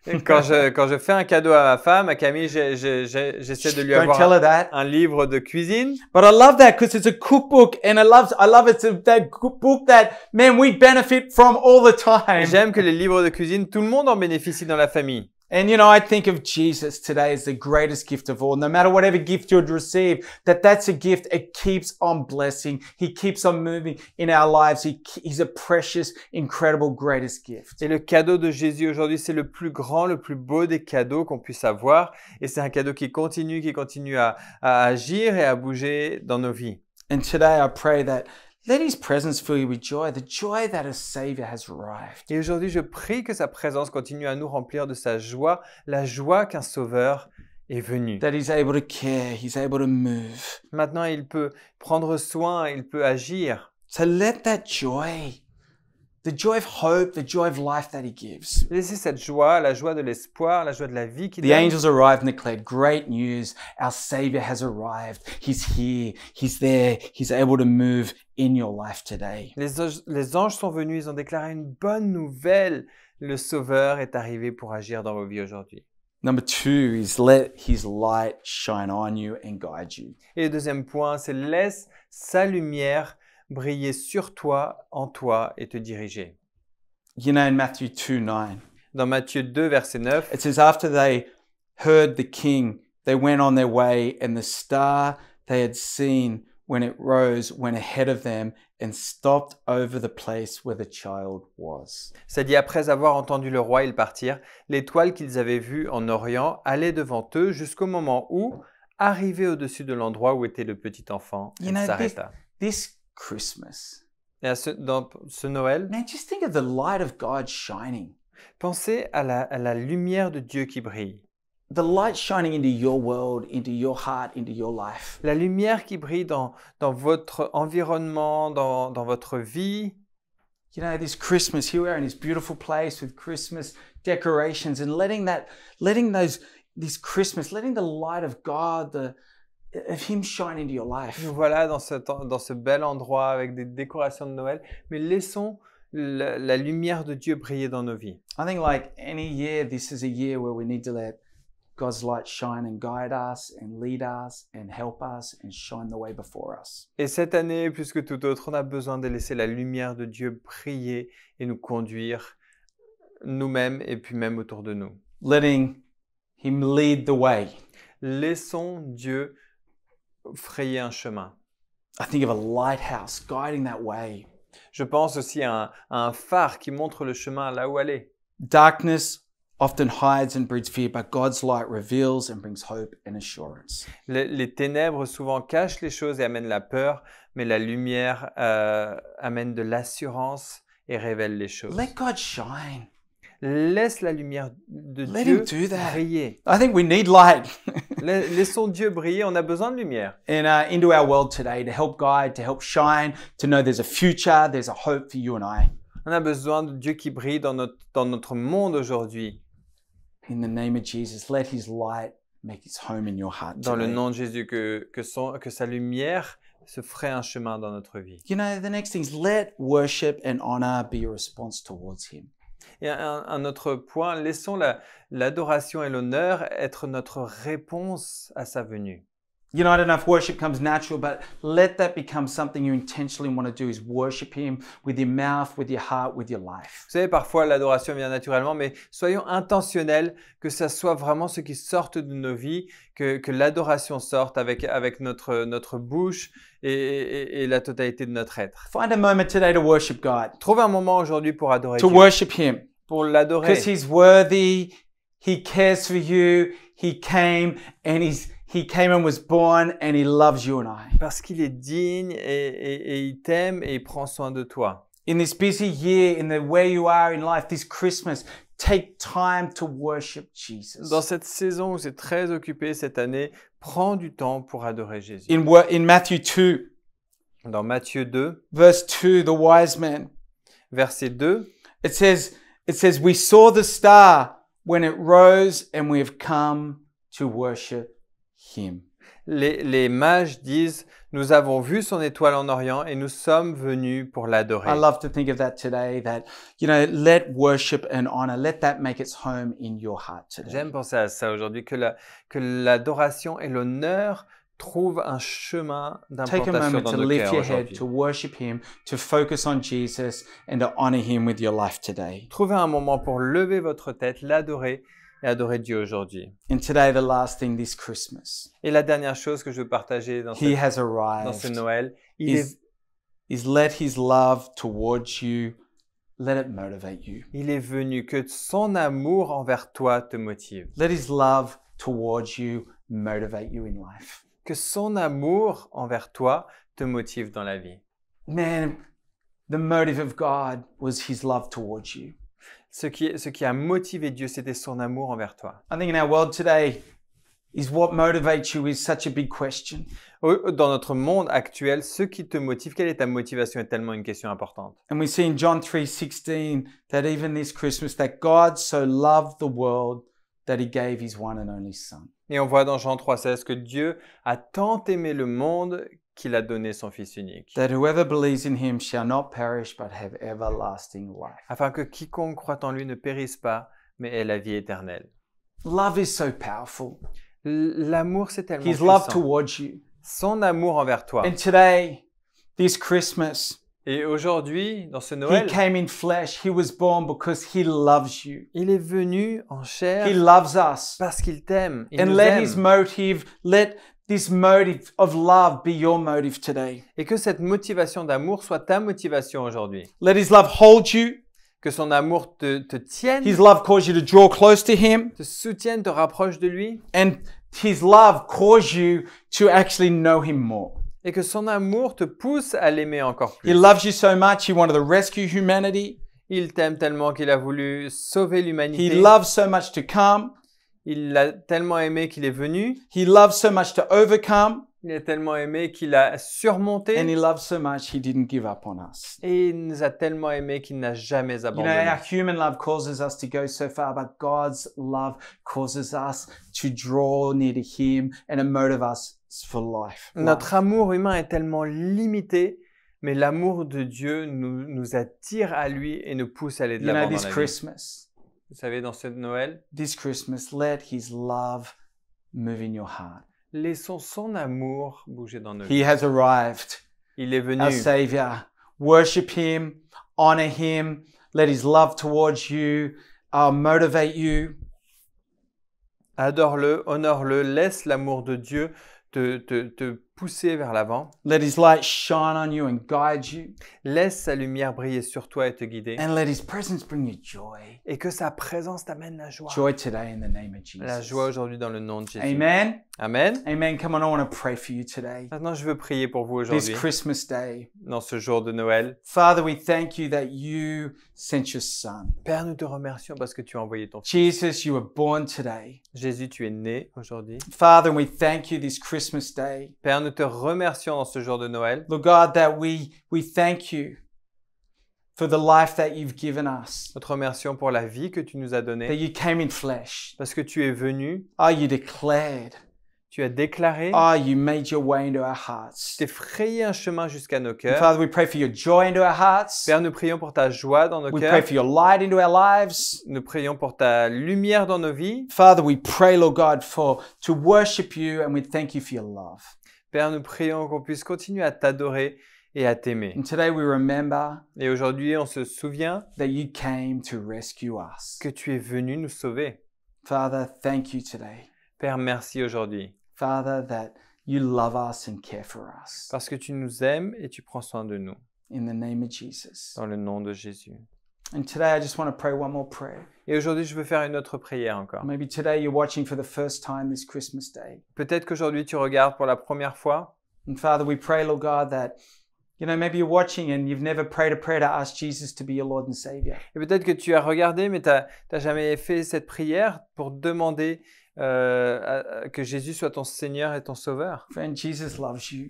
Et quand je fais un cadeau à ma femme, à Camille, j'essaie de lui Don't tell her avoir that. un livre de cuisine. But I love that because it's a cookbook and I love it's that book that, man, we benefit from all the time. J'aime que les livres de cuisine, tout le monde en bénéficie dans la famille. And you know, I think of Jesus today as the greatest gift of all. No matter whatever gift you'd receive, that's a gift. It keeps on blessing. He keeps on moving in our lives. He's a precious, incredible, greatest gift. Et le cadeau de Jésus aujourd'hui, c'est le plus grand, le plus beau des cadeaux qu'on puisse avoir. Et c'est un cadeau qui continue à agir et à bouger dans nos vies. And today I pray that let his presence fill you with joy, the joy that a Savior has arrived. Et aujourd'hui, je prie que sa présence continue à nous remplir de sa joie, la joie qu'un sauveur est venu. That he's able to care, he's able to move. Maintenant, il peut prendre soin, il peut agir. So let that joy, the joy of hope, the joy of life that he gives. Laissez cette joie, la joie de l'espoir, la joie de la vie qu'il The donne. angels arrived and declared, great news, our Savior has arrived. He's here, he's there, he's able to move in your life today. Les anges sont venus, ils ont déclaré une bonne nouvelle. Le Sauveur est arrivé pour agir dans vos vies aujourd'hui. Number 2 is let his light shine on you and guide you. Et le deuxième point, c'est laisse sa lumière briller sur toi, en toi et te diriger. You know, in Matthew 2:9, Dans Matthieu 2, verset 9, it says, after they heard the king, they went on their way and the star they had seen when it rose went ahead of them and stopped over the place where the child was. C'est dit, après avoir entendu le roi, ils partirent. L'étoile qu'ils avaient vue en Orient allait devant eux jusqu'au moment où, arrivée au-dessus de l'endroit où était le petit enfant, You elle know, s'arrêta. this Christmas, Et dans ce Noël, man, just think of the light of God shining. pensez à la lumière de Dieu qui brille. The light shining into your world, into your heart, into your life. La lumière qui brille dans votre environnement, dans votre vie. You know, this Christmas, here we are in this beautiful place with Christmas decorations and letting the light of God, of Him shine into your life. Nous voilà dans ce bel endroit avec des décorations de Noël, mais laissons la lumière de Dieu briller dans nos vies. I think like any year, this is a year where we need to let God's light shine and guide us and lead us and help us and shine the way before us. Et cette année, plus que toute autre, on a besoin de laisser la lumière de Dieu briller et nous conduire nous-mêmes et puis même autour de nous. Letting Him lead the way. Laissons Dieu frayer un chemin. I think of a lighthouse guiding that way. Je pense aussi à un phare qui montre le chemin là où aller. Darkness often hides and breeds fear, but God's light reveals and brings hope and assurance. Les ténèbres souvent cachent les choses et amènent la peur, mais la lumière amène de l'assurance et révèle les choses. Let God shine. Laisse la lumière de Let Dieu him do that. briller. I think we need light Laissons Dieu briller, on a besoin de lumière. and into our world today to help guide, to help shine, to know there's a future, there's a hope for you and I. On a besoin de Dieu qui brille dans notre monde aujourd'hui. In the name of Jesus, let His light make its home in your heart Dans le today. nom de Jésus, que sa lumière se ferait un chemin dans notre vie. You know, the next thing is let worship and honor be a response towards Him. Et un autre point, laissons l'adoration et l'honneur être notre réponse à sa venue. You know, I don't know if worship comes natural, but let that become something you intentionally want to do, is worship Him with your mouth, with your heart, with your life. Vous savez, parfois l'adoration vient naturellement, mais soyons intentionnels, que ça soit vraiment ce qui sorte de nos vies, que l'adoration sorte avec notre bouche et la totalité de notre être. Find a moment today to worship God, Trouve un moment aujourd'hui pour adorer to Dieu, worship Him, pour l'adorer. because He's worthy, He cares for you, He came and was born and He loves you and I. Parce qu'il est digne et il t'aime et il prend soin de toi. In this busy year, in where you are in life, this Christmas, take time to worship Jesus. Dans cette saison où c'est très occupé cette année, prends du temps pour adorer Jésus. In Matthew 2, Dans Matthieu 2, verse 2, the wise men, verset 2, it says, we saw the star when it rose and we have come to worship Him. les mages disent, nous avons vu son étoile en Orient et nous sommes venus pour l'adorer. I love to think of that today, that, you know, let worship and honor, let that make its home in your heart today. J'aime penser à ça aujourd'hui, que l'adoration et l'honneur trouvent un chemin Take a d'implantation moment dans to nos lift cœurs your head, aujourd'hui. to worship Him, to focus on Jesus and to honor Him with your life today. Trouvez un moment pour lever votre tête, l'adorer et adorer Dieu aujourd'hui. And today, the last thing this Christmas, Et la dernière chose que je veux partager dans He has ce arrived, Noël, is let His love towards you, let it motivate you. il est venu, que son amour envers toi te motive. Let His love towards you motivate you in life. Que son amour envers toi te motive dans la vie. Man, the motive of God was His love towards you. Ce qui a motivé Dieu, c'était son amour envers toi. I think in our world today, is what motivates you is such a big question. Dans notre monde actuel, ce qui te motive, quelle est ta motivation est tellement une question importante. And we see in John 3:16 that even this Christmas, that God so loved the world that He gave His one and only Son. Et on voit dans Jean 3,16 que Dieu a tant aimé le monde qu'il a donné son Fils unique, That whoever believes in Him shall not perish but have everlasting life. afin que quiconque croit en lui ne périsse pas, mais ait la vie éternelle. Love is so powerful. L'amour, c'est tellement His love puissant. towards you. Son amour envers toi. And today, this Christmas, Et aujourd'hui, dans ce He Noël, came in flesh. He was born because He loves you. il est venu en chair He loves us. parce qu'il t'aime. Il And nous let aime. His motive, let this motive of love be your motive today. Et que cette motivation d'amour soit ta motivation aujourd'hui. Let His love hold you. Que son amour te tienne, His love cause you to draw close to Him. te soutienne, te rapproche de lui. And His love cause you to actually know Him more. Et que son amour te pousse à l'aimer encore He plus. loves you so much, He wanted to rescue humanity. Il t'aime tellement qu'il a voulu sauver He l'humanité. loves so much to come. Il l'a tellement aimé qu'il est venu. He loves so much to overcome. Il a tellement aimé qu'il a surmonté. And He loves so much, He didn't give up on us. Et il nous a tellement aimé qu'il n'a jamais You know, abandonné. our human love causes us to go so far, but God's love causes us to draw near to Him and to motivate us for life. Notre amour humain est tellement limité, mais l'amour de Dieu nous attire à lui et nous pousse à aller de You know, l'avant dans this la vie. Christmas, Vous savez, dans ce Noël, let His love move in your heart. laissons son amour bouger dans nos He vies. has arrived, Il est venu. our Savior. Worship Him, honor Him, let His love towards you motivate you. Adore-le, honore-le, laisse l'amour de Dieu te pousser vers l'avant. Let His light shine on you and guide you. Laisse sa lumière briller sur toi et te guider. And let His presence bring you joy. Et que sa présence t'amène la joie. Joy today in the name of Jesus. La joie aujourd'hui dans le nom de Jésus. Amen. Amen. Amen. Come on, I want to pray for you today. Maintenant, je veux prier pour vous This aujourd'hui, Christmas day. dans ce jour de Noël. Father, we thank you that you sent your Son. Père, nous te remercions parce que tu as envoyé ton Fils. Jesus, you were born today. Jésus, tu es né aujourd'hui. Father, we thank you this Christmas day. Père, nous te remercions dans ce jour de Noël. Lord God, that we thank you for the life that you've given us. Nous te remercions pour la vie que tu nous as That donnée. you came in flesh. Parce que tu es venu, You declared. tu as déclaré, You made your way into our hearts. tu t'es frayé un chemin jusqu'à nos And cœurs. Father, we pray for your joy into our hearts. Père, nous prions pour ta joie dans nos We pray cœurs. for your light into our lives. Nous prions pour ta lumière dans nos vies. Father, we pray, Lord God, to worship you, and we thank you for your love. Père, nous prions qu'on puisse continuer à t'adorer et à t'aimer. And today we remember Et aujourd'hui, on se souvient that you came to rescue us. que tu es venu nous sauver. Father, thank you today. Père, merci aujourd'hui. Father, that you love us and care for us. Parce que tu nous aimes et tu prends soin de nous. In the name of Jesus. Dans le nom de Jésus. And today I just want to pray one more prayer. Et aujourd'hui, je veux faire une autre prière encore. Maybe today you're watching for the first time this Christmas day. Peut-être qu'aujourd'hui, tu regardes pour la première fois. And Father, we pray, Lord God, that, maybe you're watching and you've never prayed a prayer to ask Jesus to be your Lord and Savior. Et peut-être que tu as regardé, mais tu n'as jamais fait cette prière pour demander que Jésus soit ton Seigneur et ton Sauveur. Friend, Jesus loves you.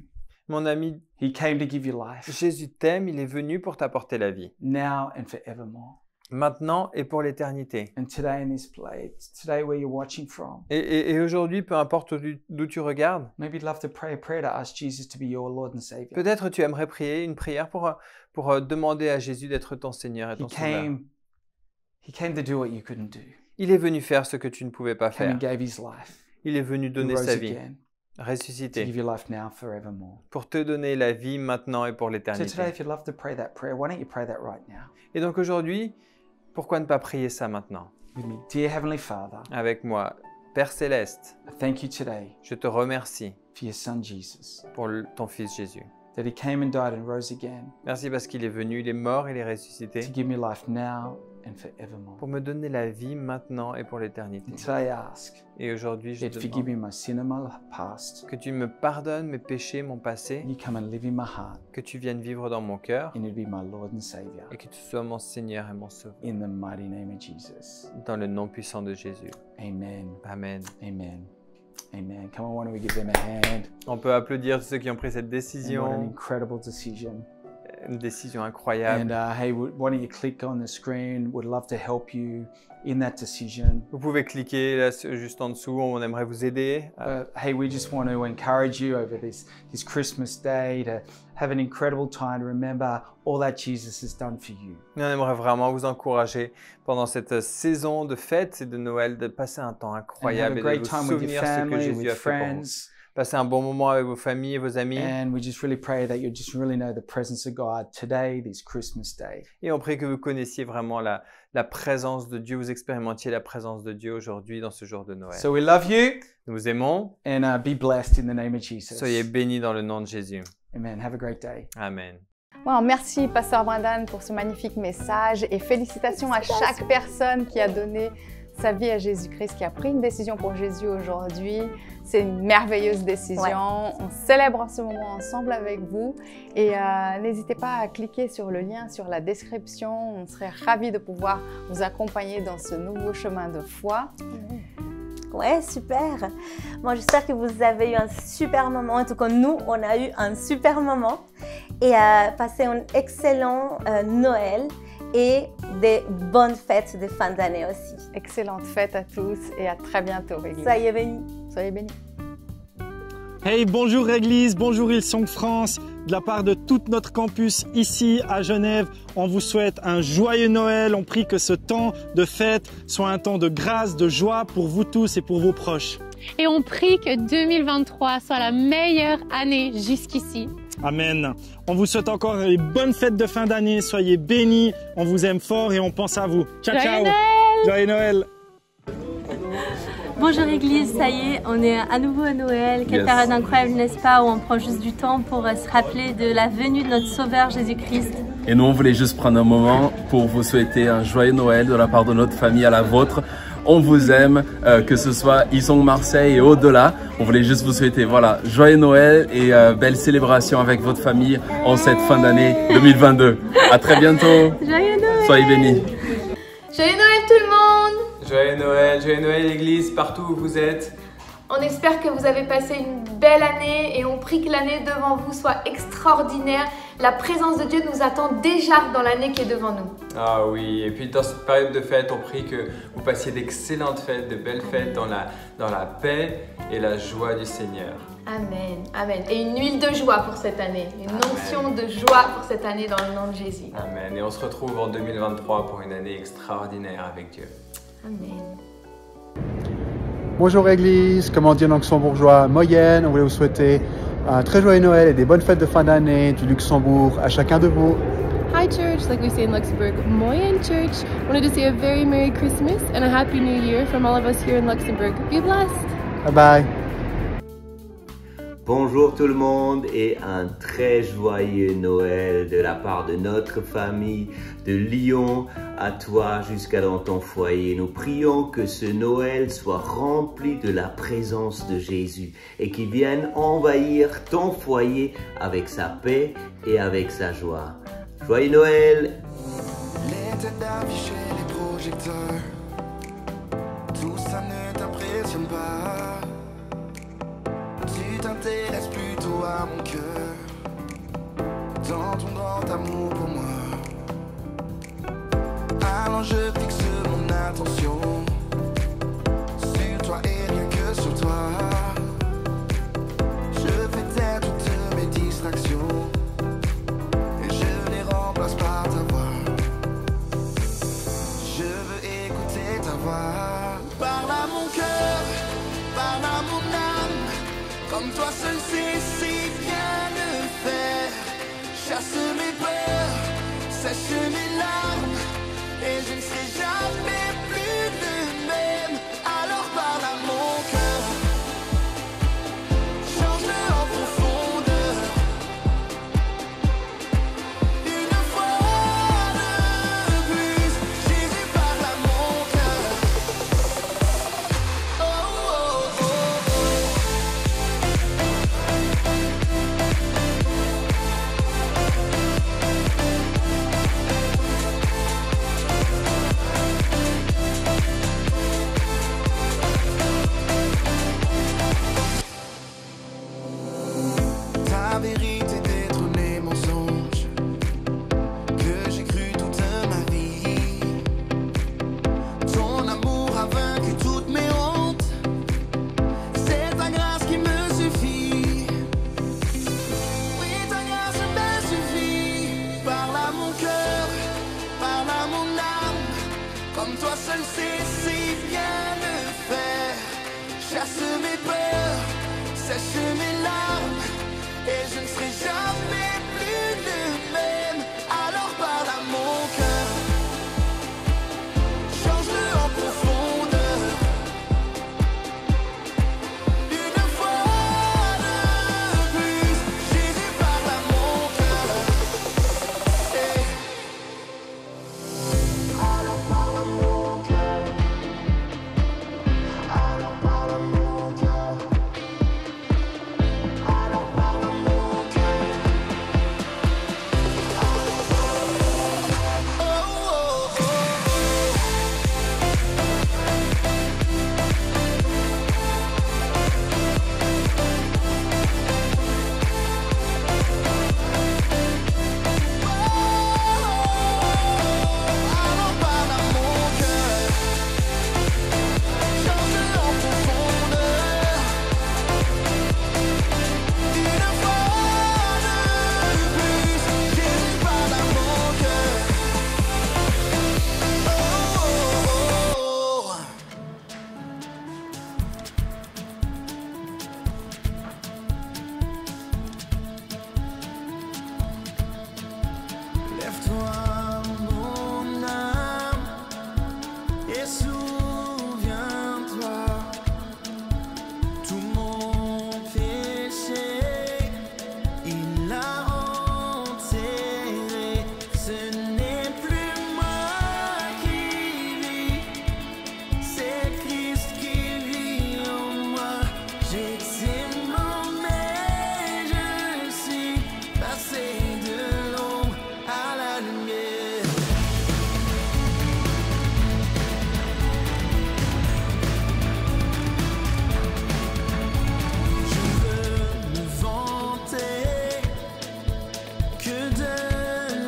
Mon ami, He came to give you life. Jésus t'aime, il est venu pour t'apporter la vie. Now and forevermore. Maintenant et pour l'éternité. And today in this place, today where you're watching from, Et aujourd'hui, peu importe d'où tu regardes, maybe you'd love to pray a prayer to ask Jesus to be your Lord and Savior. peut-être tu aimerais prier une prière pour demander à Jésus d'être ton Seigneur et ton Sauveur. He came to do what you couldn't do. Il est venu faire ce que tu ne pouvais pas Came and faire. gave his life. Il est venu He donner rose sa vie, again to ressusciter, give you life now forevermore. pour te donner la vie maintenant et pour So today, l'éternité. if you'd love to pray that prayer, why don't you pray that right now Et donc aujourd'hui, pourquoi ne pas prier ça maintenant with me? Dear Heavenly Father, avec moi? Père Céleste, I thank you today je te remercie for your Son Jesus, pour ton Fils Jésus. that he came and died and rose again Merci parce qu'il est venu, il est mort, il est ressuscité, to give me life now and forevermore. pour me donner la vie maintenant et pour l'éternité. And today I ask Et aujourd'hui, je that you forgive demande me my sin and my past. que tu me pardonnes mes péchés, mon passé, You come and live in my heart que tu viennes vivre dans mon cœur and you'd be my Lord and Savior. et que tu sois mon Seigneur et mon Sauveur. In the mighty name of Jesus. Dans le nom puissant de Jésus. Amen. Amen. Amen. Amen. Come on, why don't we give them a hand? On peut applaudir tous ceux qui ont pris cette And what an décision, incredible decision. une décision incroyable. And hey, why don't you click on the screen? Would love to help you in that decision. Vous pouvez cliquer là, juste en dessous, on aimerait vous aider. Hey, we just want to encourage you over this Christmas day to have an incredible time to remember all that Jesus has done for you. On aimerait vraiment vous encourager pendant cette saison de fête et de Noël de passer un temps And have incroyable a et great de vous time with your souvenir ce que family, Jésus with a fait pour vous. friends. Passez un bon moment avec vos familles et vos amis. And we just really pray that you just really know the presence of God today, this Christmas day. Et on prie que vous connaissiez vraiment la présence de Dieu, vous expérimentiez la présence de Dieu aujourd'hui dans ce jour de Noël. So we love you Nous vous aimons. and be blessed in the name of Jesus. Soyez bénis dans le nom de Jésus. Amen. Have a great day. Amen. Wow, merci Pasteur Brendan pour ce magnifique message et félicitations à chaque personne qui a donné sa vie à Jésus-Christ, qui a pris une décision pour Jésus aujourd'hui. C'est une merveilleuse décision. Ouais. On célèbre en ce moment ensemble avec vous et n'hésitez pas à cliquer sur le lien sur la description. On serait ravis de pouvoir vous accompagner dans ce nouveau chemin de foi. Ouais, super. Bon, j'espère que vous avez eu un super moment. En tout cas, nous, on a eu un super moment. Et passez un excellent Noël et des bonnes fêtes de fin d'année aussi. Excellente fête à tous et à très bientôt, Église. Soyez bénis. Soyez bénis. Hey, bonjour Église, bonjour Hillsong France. De la part de tout notre campus ici à Genève, on vous souhaite un joyeux Noël. On prie que ce temps de fête soit un temps de grâce, de joie pour vous tous et pour vos proches. Et on prie que 2023 soit la meilleure année jusqu'ici. Amen. On vous souhaite encore une bonne fête de fin d'année. Soyez bénis. On vous aime fort et on pense à vous. Ciao, Joyeux ciao. Noël! Joyeux Noël. Bonjour Église, ça y est, on est à nouveau à Noël. Quelle période incroyable, n'est-ce pas, où on prend juste du temps pour se rappeler de la venue de notre Sauveur Jésus-Christ. Et nous, on voulait juste prendre un moment pour vous souhaiter un joyeux Noël de la part de notre famille à la vôtre. On vous aime, que ce soit Hillsong Marseille et au-delà. On voulait juste vous souhaiter, voilà, joyeux Noël et belle célébration avec votre famille en cette fin d'année 2022. À très bientôt. Joyeux Noël! Soyez bénis. Joyeux Noël tout le monde! Joyeux Noël Église, partout où vous êtes. On espère que vous avez passé une belle année et on prie que l'année devant vous soit extraordinaire. La présence de Dieu nous attend déjà dans l'année qui est devant nous. Ah oui, et puis dans cette période de fête, on prie que vous passiez d'excellentes fêtes, de belles fêtes dans la paix et la joie du Seigneur. Amen, amen. Et une huile de joie pour cette année, une onction de joie pour cette année dans le nom de Jésus. Amen. Et on se retrouve en 2023 pour une année extraordinaire avec Dieu. Amen. Bonjour Église, comment dire luxembourgeois moyenne, on voulait vous souhaiter un très joyeux Noël et des bonnes fêtes de fin d'année du Luxembourg à chacun de vous. Hi church, like we say in Luxembourg, Moyen Church. Wanted to say a very Merry Christmas and a Happy New Year from all of us here in Luxembourg. Be blessed. Bye bye. Bonjour tout le monde et un très joyeux Noël de la part de notre famille de Lyon à toi jusqu'à dans ton foyer. Nous prions que ce Noël soit rempli de la présence de Jésus et qu'il vienne envahir ton foyer avec sa paix et avec sa joie. Joyeux Noël! Les têtes d'afficher les projecteurs, tout ça ne t'impressionne pas. Tu t'intéresses plutôt à mon cœur, dans ton grand amour pour moi. Alors je fixe mon attention sur toi et rien que sur toi. Je fais taire toutes mes distractions et je les remplace par ta voix. Je veux écouter ta voix. Parle à mon cœur, parle à mon âme, comme toi seul sais si bien le faire. Chasse mes peurs, sèche mes larmes, et je ne serai jamais plus le même. Alors parle à mon cœur, change-le en profondeur. Une fois de plus, Jésus parle à mon cœur. Oh, oh, oh, ta vérité détrônée mensonge, que j'ai cru toute ma vie. Ton amour a vaincu toutes mes hontes, c'est ta grâce qui me suffit. Oui, ta grâce me suffit. Parle à mon cœur, parle à mon âme, comme toi seul sais si bien le faire. Chasse mes peurs, sèche et je ne serai jamais plus le même. Alors parle à mon cœur, change-le en profondeur. Une fois de plus, Jésus parle à mon cœur. Alors parle à mon cœur. Alors parle à mon cœur. Alors parle à mon cœur. Oh, oh, oh, oh. Alors parle à mon cœur, change-le en profondeur. Une fois de plus, Jésus parle à mon cœur. Oh, oh, oh, oh. Lève-toi, mon âme, et souviens-toi, tout mon péché, il l'a enterré. Ce n'est plus moi qui vis, c'est Christ qui vit en moi. J'étais mort, mais je suis passé de l'ombre à la lumière. Je veux me vanter que de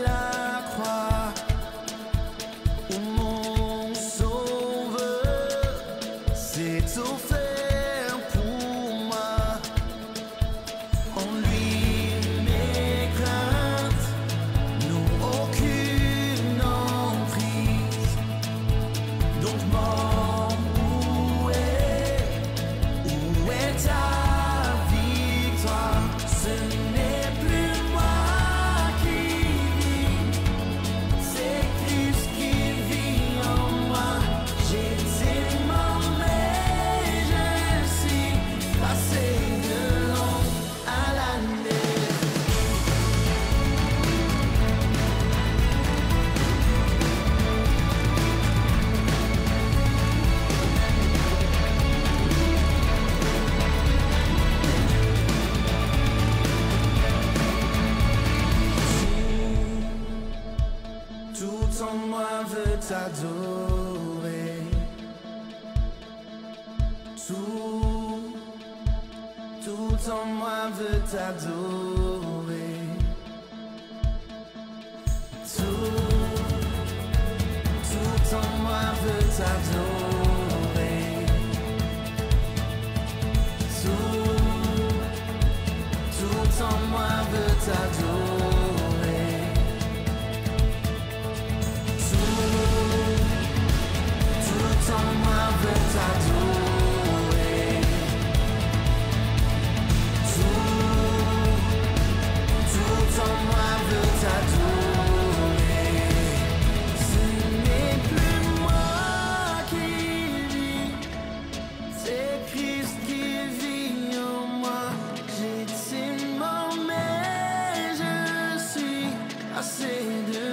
la croix où mon sauveur s'est offert pour moi. En lui, mes craintes n'ont aucune emprise. Donc mort, où est ta victoire? Ce n'est plus moi qui vis, c'est Christ qui vit en moi. J'étais mort, mais je suis passé de l'ombre à la lumière. Tout en moi veut t'adorer. Tout en moi veut t'adorer. Tout en moi veut t'adorer. Tout en moi veut t'adorer. Tout en moi veut t'adorer. Tout en moi veut t'adorer. Ce n'est plus moi qui vis, c'est Christ qui vit en moi. J'étais mort, mais je suis passé de